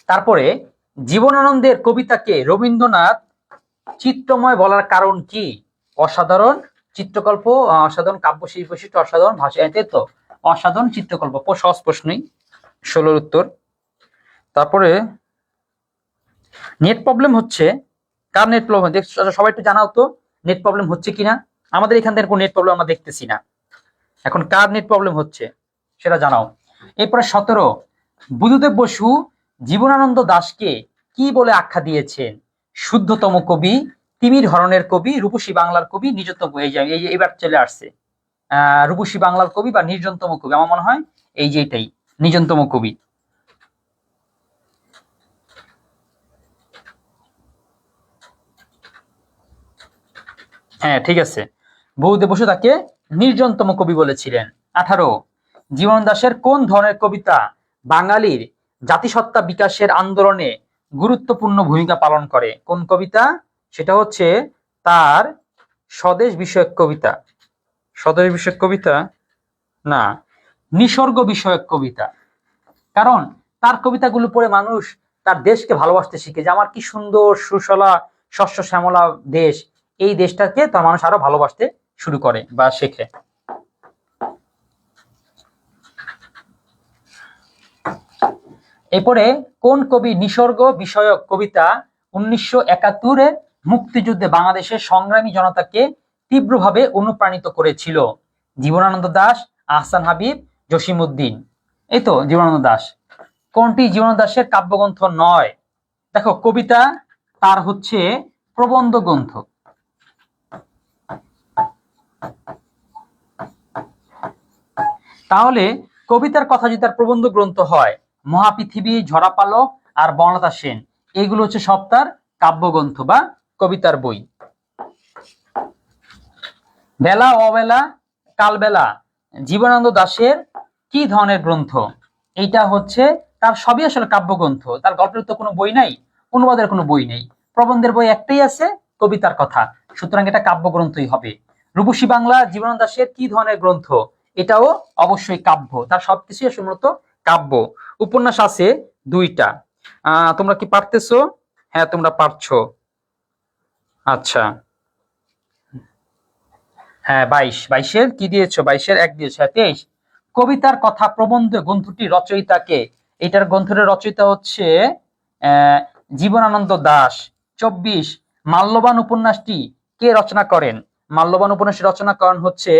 তারপরে জীবনানন্দের কবিতাকে রবীন্দ্রনাথ চিত্রময় বলার কারণ কি? অসাধারণ চিত্রকল্প, অসাধারণ কাব্য শিল্প বৈশিষ্ট্য, অসাধারণ ভাষা, এতে তো অসাধারণ চিত্রকল্প, সহজ প্রশ্নই, 16 উত্তর। তারপরে নেট প্রবলেম হচ্ছে, কার নেট প্রবলেম হচ্ছে সবাই একটু জানাও তো, নেট প্রবলেম হচ্ছে কিনা? আমাদের এখান থেকে কোনো নেট প্রবলেম আমরা দেখতেছি না। এখন কার নেট প্রবলেম হচ্ছে সেটা জানাও। এরপরে 17, বুদ্ধদেব বসু জীবনানন্দ দাশকে কি বলে আখ্যা দিয়েছেন? শুদ্ধতম কবি, তিমির হরণের কবি, রূপসী বাংলার কবি, নিজতম। এবার চলে আসছে রূপসী বাংলার কবি বা নির্জনতম কবি। আমার মনে হয় এই যে এটাই নির্জনতম কবি। হ্যাঁ ঠিক আছে, বুদ্ধদেব বসু তাকে নির্জনতম কবি বলেছিলেন। 18, জীবনানন্দ দাশের কোন ধরনের কবিতা বাঙালির জাতিসত্তা বিকাশের আন্দোলনে গুরুত্বপূর্ণ ভূমিকা পালন করে? কোন কবিতা? সেটা হচ্ছে তার স্বদেশ বিষয়ক কবিতা। স্বদেশ বিষয়ক কবিতা না, নিসর্গ বিষয়ক কবিতা। কারণ তার কবিতাগুলো পড়ে মানুষ তার দেশকে ভালোবাসতে শিখে, যে আমার কি সুন্দর সুশলা শস্য শ্যামলা দেশ, এই দেশটাকে তার মানুষ আরো ভালোবাসতে শুরু করে বা শেখে। এরপরে কোন কবি নিসর্গ বিষয়ক কবিতা 1971-এ মুক্তিযুদ্ধে বাংলাদেশের সংগ্রামী জনতাকে তীব্রভাবে অনুপ্রাণিত করেছিল? জীবনানন্দ দাশ, আহসান হাবিব, জসিমউদ্দিন। এই তো জীবনানন্দ দাশ। কোনটি জীবনানন্দ দাশের কাব্যগ্রন্থ নয়? দেখো কবিতা তার হচ্ছে প্রবন্ধ গ্রন্থ। তাহলে কবিতার কথা যদি তার প্রবন্ধ গ্রন্থ হয়, মহাপৃথিবী, ঝরাপালক আর বনলতা সেন, এগুলো হচ্ছে সব তার কাব্যগ্রন্থ বা কবিতার বই। বেলা অবেলা কালবেলা জীবনানন্দ দাশের কি ধরনের গ্রন্থ? এইটা হচ্ছে তার সবই আসলে কাব্যগ্রন্থ। তার গল্পের তো কোনো বই নাই, অনুবাদের কোনো বই নেই, প্রবন্ধের বই একটাই আছে, কবিতার কথা, সুতরাং এটা কাব্যগ্রন্থই হবে। রূপসী বাংলা জীবনানন্দ দাশের কি ধরনের গ্রন্থ? এটাও অবশ্যই কাব্য, তার সবকিছুই আসলে মূলত কাব্য। উপন্যাস আছে 2টা। তোমরা কি পারতেছো? হ্যাঁ তোমরা পারছো। আচ্ছা হ্যাঁ 22-এর কি দিয়েছো? 22-এর 1 দিয়েছো। 23, কবিতার কথা প্রবন্ধ গ্রন্থটি রচয়িতাকে? এটার গ্রন্থের রচয়িতা হচ্ছে জীবনানন্দ দাশ। 24, মাল্যবান উপন্যাসটি কে রচনা করেন? মাল্যবান উপন্যাসটি রচনা করেন হচ্ছে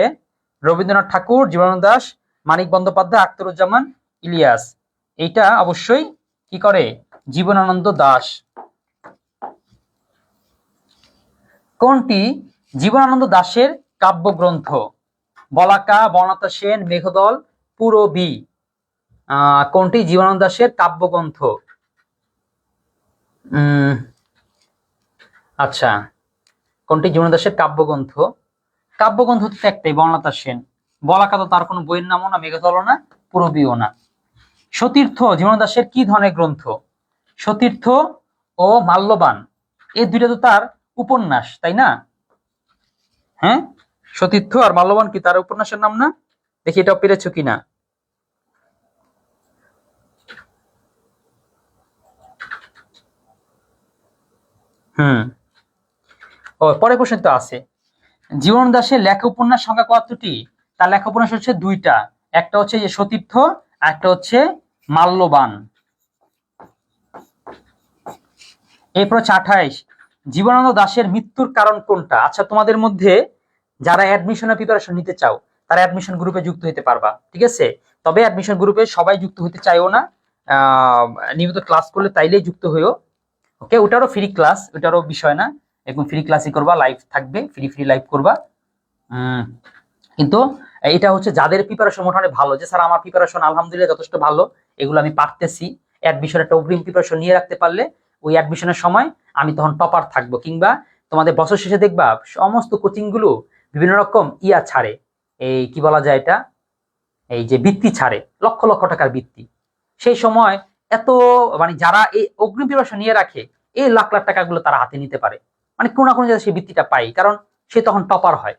রবীন্দ্রনাথ ঠাকুর, জীবনানন্দ দাশ, মানিক বন্দ্যোপাধ্যায়, আখতারুজ্জামান ইলিয়াস। এইটা অবশ্যই কি করে? জীবনানন্দ দাশ। কোনটি জীবনানন্দ দাশের কাব্যগ্রন্থ? বলাকা, বনলতা সেন, মেঘদল, পূরবী। কোনটি জীবনানন্দ দাশের কাব্যগ্রন্থ? আচ্ছা, কোনটি জীবনানন্দ দাশের কাব্যগ্রন্থ? কাব্যগ্রন্থ তো একটাই, বনলতা সেন। বলাকা তো তার কোনো বইয়ের নামও না, মেঘদল না, পূরবীও না। সতীর্থ জীবন দাসের কি ধরনের গ্রন্থ? সতীর্থ ও মাল্যবান, এই দুইটা তো তার উপন্যাস, তাই না? হ্যাঁ, সতীর্থ আর মাল্যবান কি তার উপন্যাসের নাম না? দেখি এটা পেরেছো কিনা। হুম, ও পরের প্রশ্ন তো আছে। জীবন দাসের লেখা উপন্যাস সংখ্যা কতটি? তার লেখা উপন্যাস হচ্ছে দুইটা, একটা হচ্ছে যে সতীর্থ আর একটা হচ্ছে মাল্যবান। এরপর হচ্ছে 28, জীবনানন্দ দাশের মৃত্যুর কারণ কোনটা? আচ্ছা, তোমাদের মধ্যে যারা অ্যাডমিশনের প্রিপারেশন নিতে চাও তারা অ্যাডমিশন গ্রুপে যুক্ত হতে পারবা, ঠিক আছে? তবে অ্যাডমিশন গ্রুপে সবাই যুক্ত হতে চাইও না, নিয়মিত ক্লাস করলে তাইলেই যুক্ত হইও। ওকে, ওটারও ফ্রি ক্লাস, ওটারও বিষয় না, একদম ফ্রি ক্লাসই করবা, লাইভ থাকবে, ফ্রি ফ্রি লাইভ করবা। কিন্তু এটা হচ্ছে যাদের প্রিপারেশন মোটামুটি ভালো, যে স্যার আমার প্রিপারেশন আলহামদুলিল্লাহ যথেষ্ট ভালো, এগুলো আমি পারতেছি, অ্যাডমিশন একটা অগ্রিম প্রিপারেশন নিয়ে রাখতে পারলে ওই অ্যাডমিশনের সময় আমি তখন টপার থাকবো। কিংবা তোমাদের বছর শেষে দেখবা সমস্ত কোচিং গুলো বিভিন্ন রকম ইয়া ছাড়ে, এই কি বলা যায় এটা, এই যে বৃত্তি ছাড়ে, লক্ষ লক্ষ টাকার বৃত্তি। সেই সময় এত মানে যারা এই অগ্রিম প্রিপারেশন নিয়ে রাখে, এই লাখ লাখ টাকাগুলো তারা হাতে নিতে পারে, মানে কোনো না কোনো জায়গায় সেই বৃত্তিটা পাই, কারণ সে তখন টপার হয়।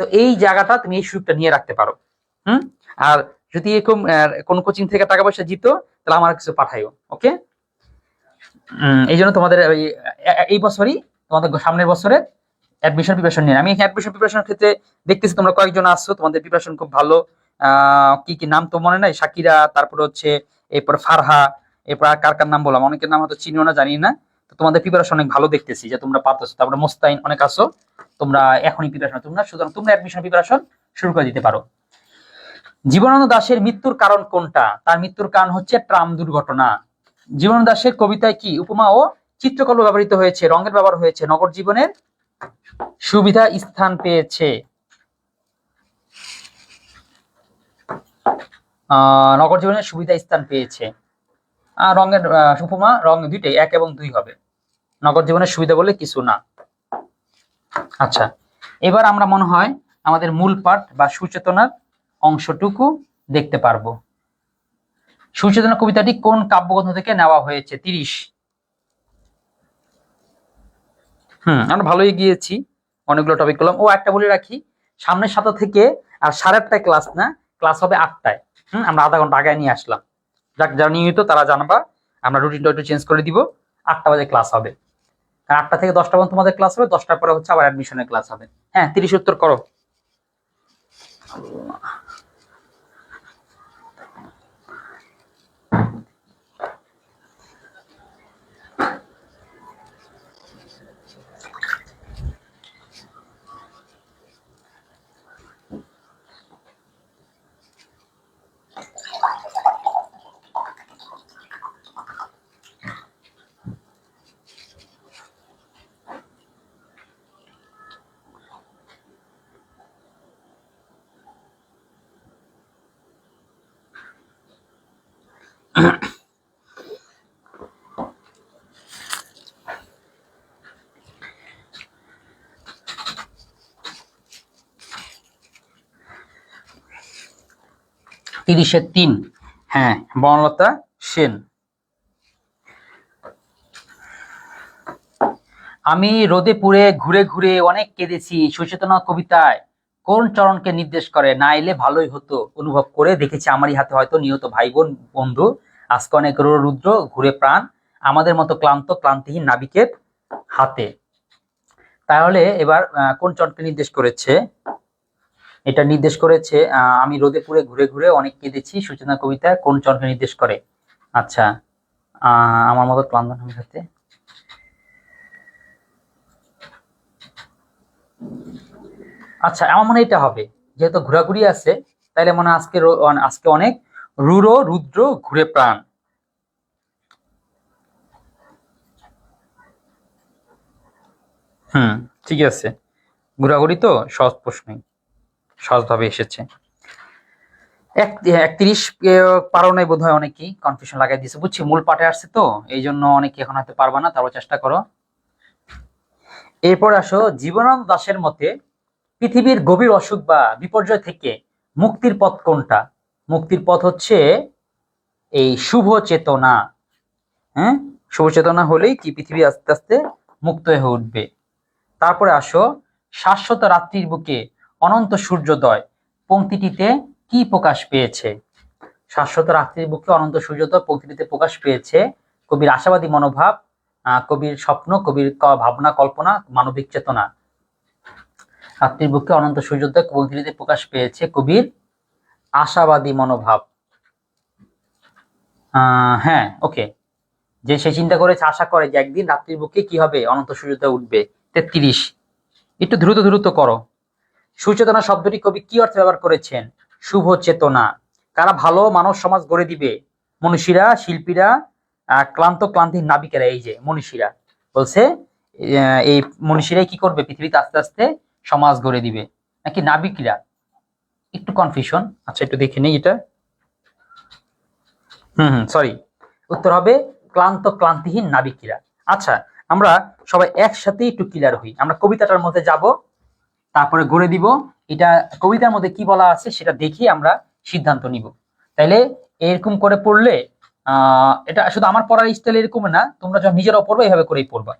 তো এই জায়গাটা তুমি এই সুযোগটা নিয়ে রাখতে পারো। আর যদি এরকম কোন কোচিং থেকে টাকা পয়সা জিতো তাহলে আমার কিছু পাঠাইও, ওকে? এই জন্য তোমাদের এই বছরই, তোমাদের সামনের বছরে অ্যাডমিশন প্রিপারেশন নিয়ে, আমি অ্যাডমিশন প্রিপারেশনের ক্ষেত্রে দেখতেছি তোমরা কয়েকজন আসছো, তোমাদের প্রিপারেশন খুব ভালো। কি কি নাম তো মনে নাই, শাকিরা, তারপরে হচ্ছে এরপর ফারহা, এরপর আর কার কার নাম বললাম, অনেকের নাম হয়তো চিনিও না, জানি না। তো তোমাদের প্রিপারেশন অনেক ভালো দেখতেছি যে তোমরা পারতেছো। তারপরে মোস্তাইন অনেক আসো, তোমরা এখনই প্রিপারেশন, তোমরা সুতরাং তোমরা অ্যাডমিশন প্রিপারেশন শুরু করে দিতে পারো। জীবনানন্দ দাশের মৃত্যুর কারণ কোনটা? তার মৃত্যুর কারণ হচ্ছে ট্রাম দুর্ঘটনা। জীবনানন্দ দাশের কবিতায় কি উপমা ও চিত্রকল্প ব্যবহৃত হয়েছে, রঙের ব্যবহার হয়েছে, নগর জীবনের সুবিধা স্থান পেয়েছে? নগর জীবনের সুবিধা স্থান পেয়েছে। রঙের উপমা, রং দুইটাই, 1 এবং 2 হবে। নগর জীবনের সুবিধা বলে কিছু না। আচ্ছা, এবার আমরা মনে হয় আমাদের মূল পাঠ বা সুচেতনার অংশটুকু দেখতে পারবো। সুচেতনা কবিতাটি কোন কাব্যগ্রন্থ থেকে নেওয়া হয়েছে? 30। আমরা ভালোই গিয়েছি, অনেকগুলো টপিক করলাম। ও একটা বলে রাখি, সামনের সপ্তাহ থেকে আর 8:30টায় ক্লাস না, ক্লাস হবে 8টায়। আমরা আধা ঘন্টা আগে নিয়ে আসলাম। যাক, যারা নিয়মিত তারা জানবা, আমরা রুটিনটা একটু চেঞ্জ করে দিব। 8টা বাজে ক্লাস হবে, 8টা থেকে 10টা পর্যন্ত তোমাদের ক্লাস হবে, 10টার পরে হচ্ছে আবার অ্যাডমিশনের ক্লাস হবে। হ্যাঁ, 30 উত্তর করো। তিরিশের 3, হ্যাঁ, বনলতা সেন। আমি রোদে পুড়ে ঘুরে ঘুরে অনেক কেঁদেছি, সুচেতনা কবিতায় কোন চরণকে নির্দেশ করে? না এলে ভালোই হতো, অনুভব করে দেখেছি আমারই হাতে হয়তো নিহত ভাই বোন বন্ধু, আজকে অনেক রুদ্র ঘুরে প্রাণ, আমাদের মতো ক্লান্ত ক্লান্তিহীন নাবিকের হাতে। তাহলে এবার কোন চরণকে নির্দেশ করেছে? এটা নির্দেশ করেছে আমি রোদে পুড়ে ঘুরে ঘুরে অনেক কেঁদেছি, সুচেতনা কবিতায় কোন চরণকে নির্দেশ করে? আচ্ছা, আমার মতো ক্লান্ত নাবিকের হাতে। আচ্ছা, আমার মনে এটা হবে, যেহেতু ঘোরাঘুরি আছে, তাইলে মনে হয় আজকে অনেক রুদ্র ঘুরে প্রাণ। ঠিক আছে, ঘোরাঘুরি তো সহজ প্রশ্নই, সহজভাবে এসেছে। 31 পারো নাই বোধ হয়, অনেকেই কনফিউশন লাগাই দিয়েছে, বুঝছি মূল পাঠে আসছে তো এই জন্য অনেকে এখন হয়তো পারবা না, তারপর চেষ্টা করো। এরপর আসো, জীবনানন্দ দাশের মতে পৃথিবীর গভীর অসুখ বা বিপর্যয় থেকে মুক্তির পথ কোনটা? মুক্তির পথ হচ্ছে এই শুভ চেতনা। হ্যাঁ, শুভ চেতনা হলেই কি পৃথিবী আস্তে আস্তে মুক্ত হয়ে উঠবে। তারপরে আসো, শাশ্বত রাত্রির বুকে অনন্ত সূর্যোদয় পংক্তিটিতে কি প্রকাশ পেয়েছে? শাশ্বত রাত্রির বুকে অনন্ত সূর্যোদয় পংক্তিটিতে প্রকাশ পেয়েছে কবির আশাবাদী মনোভাব, কবির স্বপ্ন, কবির ভাবনা কল্পনা, মানবিক চেতনা। রাত্রির বুকে অনন্ত সূর্যোদয় পংক্তিটিতে প্রকাশ পেয়েছে কবির আশাবাদী মনোভাব। হ্যাঁ, ওকে। যে সে চিন্তা করেছে, আশা করে যে একদিন রাত্রির বুকে কি হবে, অনন্ত সূর্যোদয় উঠবে। 33। একটু দ্রুত দ্রুত করো। সুচেতনা শব্দটি কবি কি অর্থে ব্যবহার করেছেন? শুভ চেতনা। কারা ভালো মানব সমাজ গড়ে দিবে? মনীষীরা, শিল্পীরা, ক্লান্তিহীন নাবিকেরা। এই যে মনীষীরা বলছে, এই মনীষীরাই কি করবে, পৃথিবীতে আস্তে আস্তে সমাজ গড়ে দিবে, নাকি নাবিকরা? একটু কনফিউশন। আচ্ছা, একটু দেখে নেই এটা। সরি, উত্তর হবে ক্লান্তিহীন নাবিকেরা। আচ্ছা, আমরা সবাই একসাথে একটু ক্লিয়ার হই। আমরা কবিতাটার মধ্যে যাব, তারপরে গড়ে দিব। এটা কবিতার মধ্যে কি বলা আছে সেটা দেখে আমরা সিদ্ধান্ত নিব। তাইলে এরকম করে পড়লে এটা শুধু আমার পড়ার স্টাইল এরকম না, তোমরা যখন নিজেরাও পড়বে এইভাবে করেই পড়বা,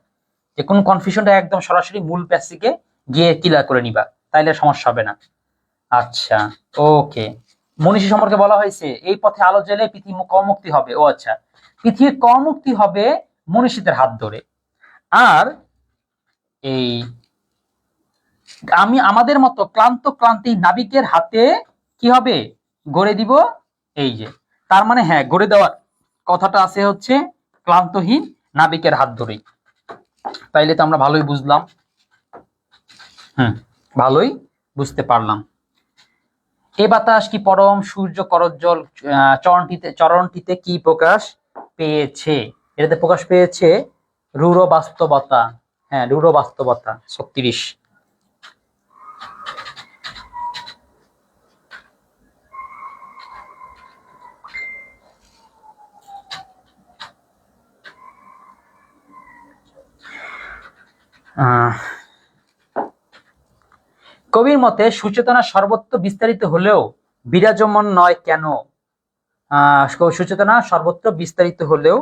যে কোন কনফিউশনটা একদম সরাসরি মূল প্যাসেজে গিয়ে ক্লিয়ার করে নিবা, তাইলে সমস্যা হবে না। আচ্ছা, ওকে। মনীষী সম্পর্কে বলা হয়েছে, এই পথে আলো জ্বেলে পৃথিবী কমুক্তি হবে। ও আচ্ছা, পৃথিবীর কমুক্তি হবে মনীষীদের হাত ধরে। আর এই আমাদের মতো ক্লান্তি নাবিকের হাতে কি হবে, গড়ে দিব। এই যে, তার মানে হ্যাঁ, গড়ে দেওয়ার কথাটা আছে হচ্ছে ক্লান্তহীন নাবিকের হাত ধরেই। তাইলে তো আমরা ভালোই বুঝলাম। ভালোই বুঝতে পারলাম। এ বাতাস কি পরম সূর্য করজ্জ্বল চরণটিতে কি প্রকাশ পেয়েছে? এটাতে প্রকাশ পেয়েছে রূঢ় বাস্তবতা। হ্যাঁ, রূঢ় বাস্তবতা। 36। কবির মতে সুচেতনা সর্বত্র বিস্তারিত হলেও বিরাজমান নয় কেন? সুচেতনা সর্বত্র বিস্তারিত হলেও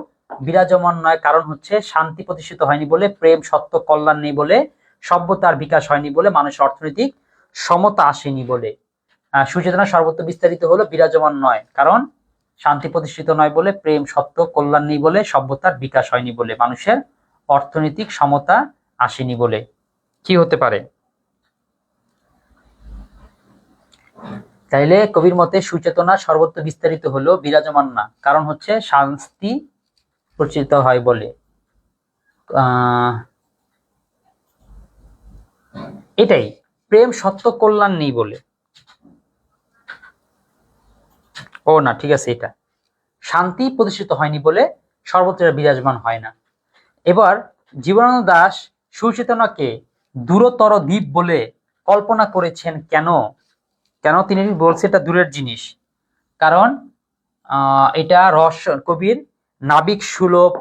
বিরাজমান নয়, কারণ হচ্ছে শান্তি প্রতিষ্ঠিত হয়নি বলে, প্রেম সত্য কল্যাণ নেই বলে, সভ্যতার বিকাশ হয়নি বলে, মানুষের অর্থনৈতিক সমতা আসেনি বলে। সুচেতনা সর্বত্র বিস্তারিত হলেও বিরাজমান নয়, কারণ শান্তি প্রতিষ্ঠিত নয় বলে, প্রেম সত্য কল্যাণ নেই বলে, সভ্যতার বিকাশ হয়নি বলে, মানুষের অর্থনৈতিক সমতা আসেনি বলে। কি হতে পারে? তাইলে কবির মতে সুচেতনা সর্বত্র বিস্তারিত হলেও বিরাজমান না, কারণ হচ্ছে শান্তি প্রচিত হয় বলে। এটাই, প্রেম সত্য কল্যাণ নেই বলে। ও না, ঠিক আছে, এটা শান্তি প্রতিষ্ঠিত হয়নি বলে সর্বত্র বিরাজমান হয় না। এবার জীবনানন্দ দাশ সুচেতনাকে দূরতর দ্বীপ বলে কল্পনা করেছেন কেন? কেন তিনি বলছে এটা দূরের জিনিস? কারণ এটা কবির নাবিক সুলভ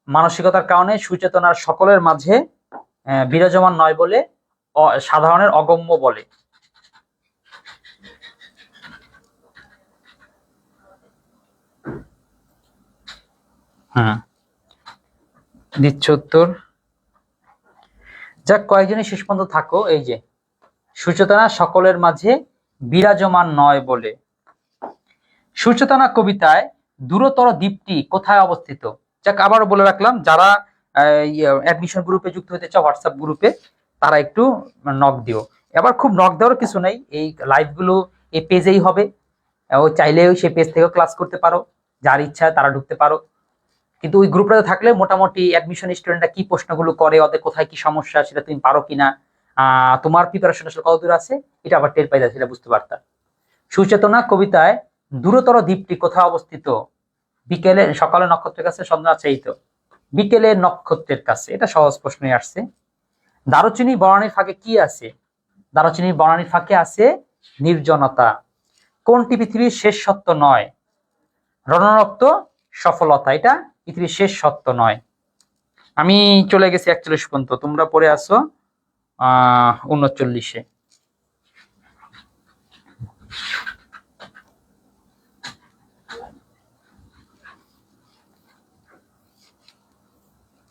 মানসিকতার কারণে সুচেতনার সকলের মাঝে বিরাজমান নয় বলে, সাধারণের অগম্য বলে। দিচ্ছ উত্তর। যাক, কয়েকজনই শেষ পর্যন্ত থাকো। এই যে, সুচেতনা সকলের মাঝে বিরাজমান নয় বলে। সুচেতনা কবিতায় দূরতর দ্বীপটি কোথায় অবস্থিত? যাক, আবারও বলে রাখলাম, যারা অ্যাডমিশন গ্রুপে যুক্ত হতে চাও হোয়াটসঅ্যাপ গ্রুপে, তারা একটু নক দিও। এবার খুব নক দেওয়ার কিছু নাই, এই লাইভগুলো এই পেজেই হবে। ও চাইলেও সেই পেজ থেকেও ক্লাস করতে পারো, যার ইচ্ছা তারা ঢুকতে পারো। কিন্তু ওই গ্রুপটাতে থাকলে মোটামুটি অ্যাডমিশন স্টুডেন্টরা কি প্রশ্নগুলো করে, ওদের কোথায় কি সমস্যা সেটা তুমি পারো কিনা, তোমার প্রিপারেশন আসলে কতদূর আছে, এটা আবার টের পাইতা, সেটা বুঝতে পারতা। সুচেতনা কবিতায় দূরতর দ্বীপটি কোথায় অবস্থিত? বিকেলে সকালে নক্ষত্রের কাছে, সন্ধ্যা আছে, এই তো বিকেলে নক্ষত্রের কাছে। এটা সহজ প্রশ্নই আসছে। দারুচিনি বনানীর ফাঁকে কি আছে? দারুচিনির বনানীর ফাঁকে আছে নির্জনতা। কোনটি পৃথিবীর শেষ সত্য নয়? রণরক্ত সফলতা। এটা পৃথিবীর শেষ সত্য নয়। আমি চলে গেছি 41 পর্যন্ত, তোমরা পড়ে আসো 39-এ।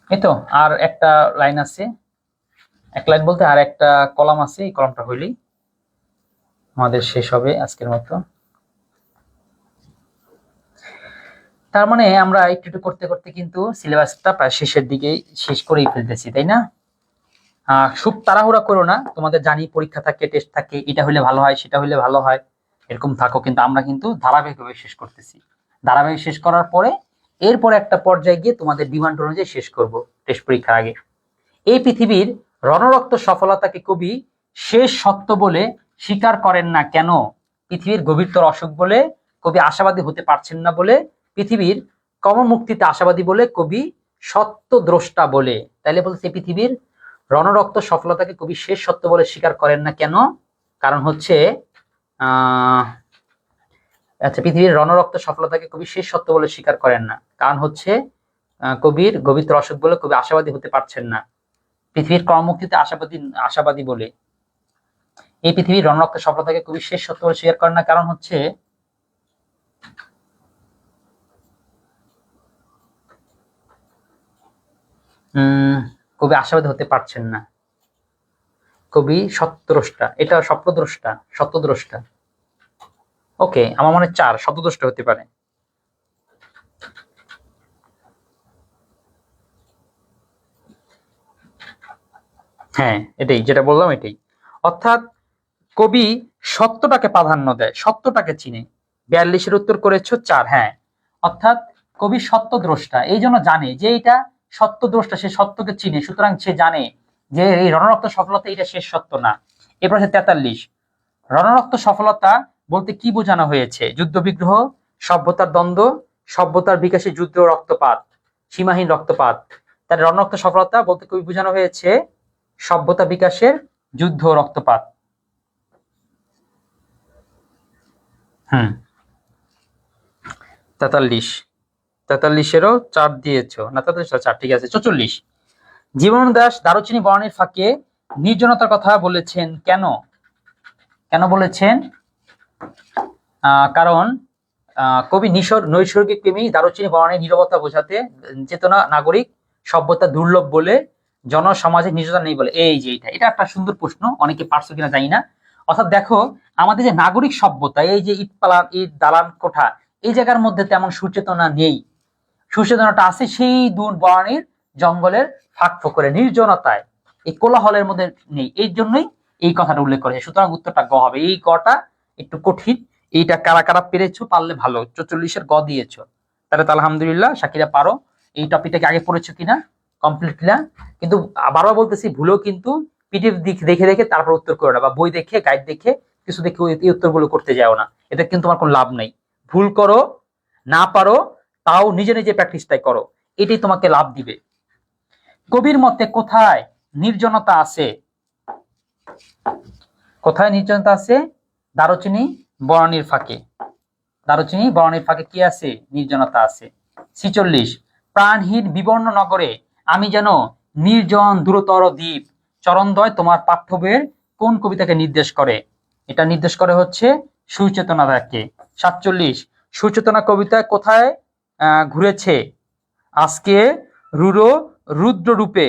এই তো আর একটা লাইন আছে, এক লাইন বলতে আর একটা কলাম আছে, এই কলামটা হইলেই আমাদের শেষ হবে আজকের মতো। তার মানে আমরা একটু একটু করতে করতে কিন্তু সিলেবাসটা প্রায় শেষের দিকে শেষ করেই ফেলতেছি, তাই না? খুব তাড়াহুড়া করো না, তোমাদের জানি পরীক্ষা থাকে, টেস্ট থাকে, এটা হলে ভালো হয় সেটা হলে ভালো হয়, এরকম থাকো, কিন্তু আমরা কিন্তু ধারাবাহিকভাবে শেষ করতেছি। ধারাবাহিক শেষ করার পরে এরপরে একটা পর্যায়ে গিয়ে তোমাদের ডিমান্ড অনুযায়ী শেষ করব টেস্ট পরীক্ষার আগে। এই পৃথিবীর রণরক্ত সফলতাকে কবি শেষ সত্য বলে স্বীকার করেন না কেন? পৃথিবীর গভীরতর অসুখ বলে কবি আশাবাদী হতে পারছেন না বলে, পৃথিবীর কর্মমুক্তিতে আশাবাদী বলে, কবি সত্য দ্রষ্টা বলে। তাইলে বলছে পৃথিবীর রণরক্ত সফলতাকে কবি শেষ সত্য বলে স্বীকার করেন না কেন? কারণ হচ্ছে আচ্ছা, পৃথিবীর রণরক্ত সফলতাকে কবি শেষ সত্য বলে স্বীকার করেন না, কারণ হচ্ছে কবির গভীরতর অসুখ বলে কবি আশাবাদী হতে পারছেন না। পৃথিবীর কর্মমুক্তিতে আশাবাদী বলে, এই পৃথিবীর রণরক্ত সফলতাকে কবি শেষ সত্য বলে স্বীকার করেন না, কারণ হচ্ছে কবি আশাবাদী হতে পারছেন না। কবি সত্যদ্রষ্টা, এটা স্বপ্নদ্রষ্টা, সত্যদ্রষ্টা। ওকে, আমার মনে হয় 4 সত্যদ্রষ্টা হতে পারে। হ্যাঁ, এটাই যেটা বললাম এটাই। অর্থাৎ কবি সত্যটাকে প্রাধান্য দেয়, সত্যটাকে চিনে। 42-এর উত্তর করেছো 4। হ্যাঁ, অর্থাৎ কবি সত্যদ্রষ্টা, এই জন্য জানে যে এটা সত্যদ্রষ্টা, সে সত্যকে চিনে, সুতরাং সে জানে যে এই রণরক্ত সফলতা এটা শেষ সত্য না। এরপর আছে 43, রণরক্ত সফলতা বলতে কি বোঝানো হয়েছে? যুদ্ধ বিগ্রহ, সভ্যতার দ্বন্দ্ব, সভ্যতার বিকাশে যুদ্ধ, রক্তপাত, সীমাহীন রক্তপাত। তার রণরক্ত সফলতা বলতে কবি বোঝানো হয়েছে সভ্যতা বিকাশের যুদ্ধ, রক্তপাত। 43-এরও 4 দিয়েছ না? 43-4, ঠিক আছে। 44, জীবনানন্দ দাশ দারুচিনি বরণের ফাঁকে নির্জনতার কথা বলেছেন কেন? কেন বলেছেন? কারণ কবি নৈসর্গিক প্রেমী, দারুচিনি বরণের নীরবতা বোঝাতে, চেতনা নাগরিক, সভ্যতা দুর্লভ বলে, জনসমাজে নির্জনতা নেই বলে। এই যে এটা একটা সুন্দর প্রশ্ন, অনেকে পারছো কিনা জানি না। অর্থাৎ দেখো, আমাদের যে নাগরিক সভ্যতা, এই যে ইট দালান কোঠা, এই জায়গার মধ্যে তেমন সুচেতনা নেই। সুচেতনাটা আছে সেই দূর বরণের জঙ্গলের ফাঁক ফোকরে, নির্জনতায়, এই কোলাহলের মধ্যে নেই। এই জন্যই এই কথাটা উল্লেখ করেছে। সুতরাং উত্তরটা গ হবে। এই গটা একটু কঠিন, এইটা কারা কারা পেরেছো, পারলে ভালো। 44-এর গ দিয়েছো, তাহলে তো আলহামদুলিল্লাহ সাকিরা পারো। এই টপিকটাকে আগে পড়েছো কিনা, কমপ্লিট কিনা। কিন্তু আবারও বলতেছি, ভুলেও কিন্তু পিডিএফ দেখে দেখে তারপর উত্তর করো না, বা বই দেখে, গাইড দেখে, কিছু দেখে এই উত্তরগুলো করতে যাও না। এটা কিন্তু তোমার কোনো লাভ নেই। ভুল করো, না পারো, তাও নিজে নিজে প্র্যাকটিসটাই করো, এটাই তোমাকে লাভ দিবে। কবির মতে কোথায় নির্জনতা আছে? কোথায় নির্জনতা আছে? দারুচিনি বরণীর ফাঁকে। দারুচিনি বরণীর ফাঁকে কি আছে? নির্জনতা আছে। 46, প্রাণহীন বিবর্ণ নগরে আমি যেন নির্জন দূরতর দ্বীপ, চরণদ্বয় তোমার পাঠ্য বইয়ের কোন কবিতাকে নির্দেশ করে? এটা নির্দেশ করে হচ্ছে সুচেতনাকে। 47, সুচেতনা কবিতায় কোথায় ঘুরেছে? আজকে রূঢ় রুদ্র রূপে।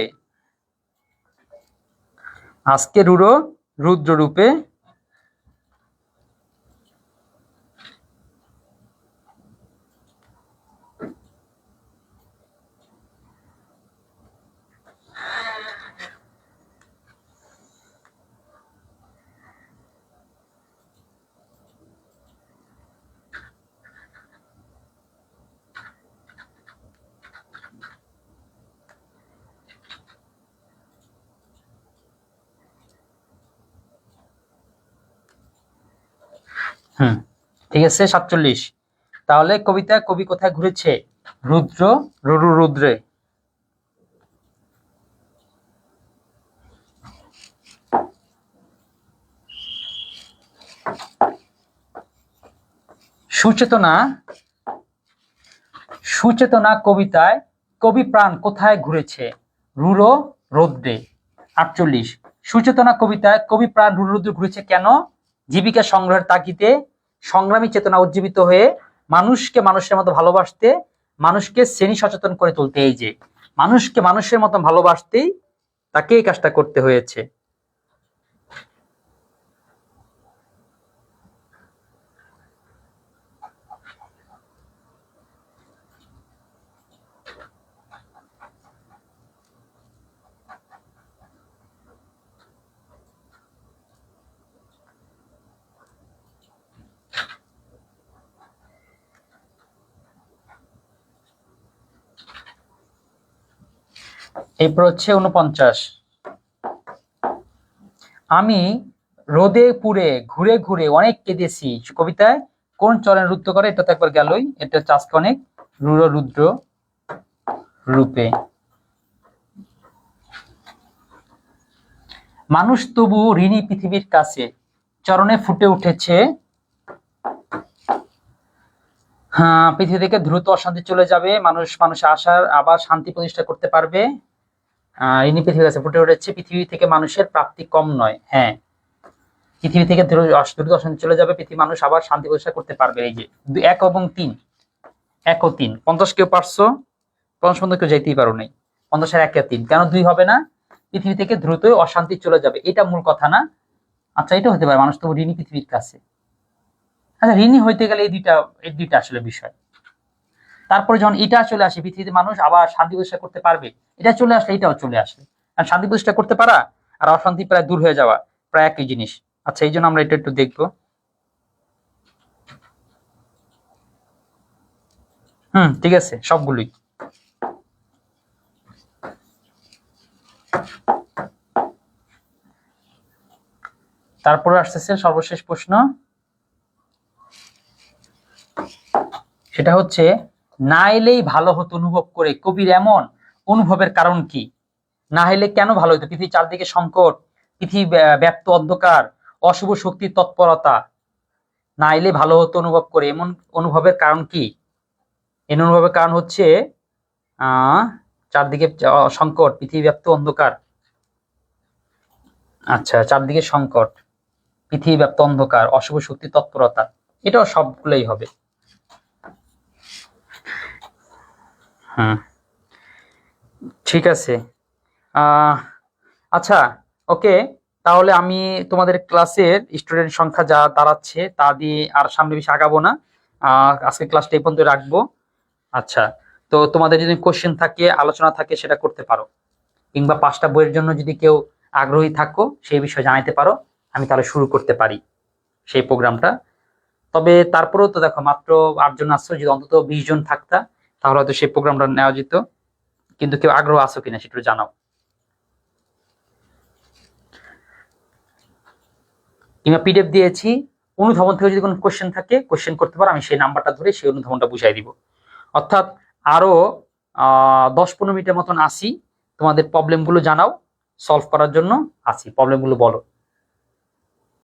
আজকে রূঢ় রুদ্র রূপে। ঠিক আছে। 47, তাহলে কবিতা কবি কোথায় ঘুরেছে? রুদ্র রুরু রুদ্রে। সুচেতনা কবিতায় কবি প্রাণ কোথায় ঘুরেছে? রুরো রৌদ্রে। 48, সুচেতনা কবিতায় কবি প্রাণ রুরো রৌদ্রে ঘুরেছে কেন? জীবিকা সংগ্রহের তাগিদে, সংগ্রামী চেতনা উজ্জীবিত হয়ে, মানুষকে মানুষের মতো ভালোবাসতে, মানুষকে শ্রেণী সচেতন করে তুলতে। এই যে মানুষকে মানুষের মতো ভালোবাসতেই তাকে এই কাজটা করতে হয়েছে। এরপর হচ্ছে 49, আমি রোদে পুড়ে ঘুরে ঘুরে অনেক কেঁদেছি কবিতায় কোন চরণে রুদ্ধ করে? এটা তো একবার গেলই, এটা হচ্ছে আজকে অনেক রুর রুদ্র রূপে। মানুষ তবু ঋণী পৃথিবীর কাছে, চরণে ফুটে উঠেছে। হ্যাঁ, পৃথিবী থেকে দ্রুত অশান্তি চলে যাবে, মানুষের আশার আবার শান্তি প্রতিষ্ঠা করতে পারবে। ঋণী পৃথিবীর কাছে ফুটে উঠেছে, পৃথিবী থেকে মানুষের প্রাপ্তি কম নয়। হ্যাঁ, পৃথিবী থেকে দ্রুত অশান্তি চলে যাবে, পৃথিবী মানুষ আবার শান্তি প্রতিষ্ঠা করতে পারবে। এই যে 1 এবং 3, 1 ও 3, 50 কেউ পারছো? 50 পর্যন্ত কেউ যাইতেই পারো নাই। 50 1 আর 3 কেন 2 হবে না? পৃথিবী থেকে দ্রুতই অশান্তি চলে যাবে, এটা মূল কথা না? আচ্ছা, এটা হতে পারে মানুষ তো ঋণী পৃথিবীর কাছে। আচ্ছা, ঋণী হইতে গেলে এই দুইটা আসলে বিষয়। তারপরে যখন এটা চলে আসে, পৃথিবীতে মানুষ আবার শান্তি প্রতিষ্ঠা করতে পারবে, এটা চলে আসলে এটাও চলে আসে। আর শান্তি প্রতিষ্ঠা করতে পারা আর অশান্তি প্রায় দূর হয়ে যাওয়া প্রায় একই জিনিস। আচ্ছা, এই জন্য আমরা এটা একটু দেখবো। ঠিক আছে, সবগুলোই। তারপরে আসতেছে সর্বশেষ প্রশ্ন, সেটা হচ্ছে না এলেই ভালো হতো অনুভব করে কবির এমন অনুভবের কারণ কি? না এলে কেন ভালো হতো? পৃথিবীর চারদিকে সংকট, পৃথিবী ব্যাপ্ত অন্ধকার, অশুভ শক্তির তৎপরতা। না এলে ভালো হতো অনুভব করে এমন অনুভবের কারণ কি? এই অনুভবের কারণ হচ্ছে চারদিকে সংকট, পৃথিবী ব্যাপ্ত অন্ধকার। আচ্ছা, চারদিকে সংকট, পৃথিবী ব্যাপ্ত অন্ধকার, অশুভ শক্তির তৎপরতা, এটাও সবগুলোই হবে। ঠিক আছে। আচ্ছা, ওকে, তাহলে আমি তোমাদের ক্লাসের স্টুডেন্ট সংখ্যা যা দাঁড়াচ্ছে তা দিয়ে আর সামনে বেশি আগাবো না। আজকে ক্লাসটা এই পর্যন্ত রাখবো। আচ্ছা, তো তোমাদের যদি কোশ্চেন থাকে, আলোচনা থাকে, সেটা করতে পারো, কিংবা 5টা বইয়ের জন্য যদি কেউ আগ্রহী থাকো সেই বিষয়ে জানাইতে পারো, আমি তাহলে শুরু করতে পারি সেই প্রোগ্রামটা। তবে তারপরেও তো দেখো, মাত্র 8 জন আসছো, যদি অন্তত 20 জন থাকতা তাহলে হয়তো সেই প্রোগ্রামটা নেওয়া যেত। কিন্তু কেউ আগ্রহ আছো কিনা সেটা জানাও। কিংবা পিডিএফ দিয়েছি, অনুধাবন থেকে যদি কোনো কোশ্চেন থাকে কোশ্চেন করতে পারো, আমি সেই নাম্বারটা ধরে সেই অনুধাবনটা বুঝাই দিব। অর্থাৎ আরো 10-15 মিনিটের মতন আসি, তোমাদের প্রবলেমগুলো জানাও, সলভ করার জন্য আসি, প্রবলেমগুলো বলো।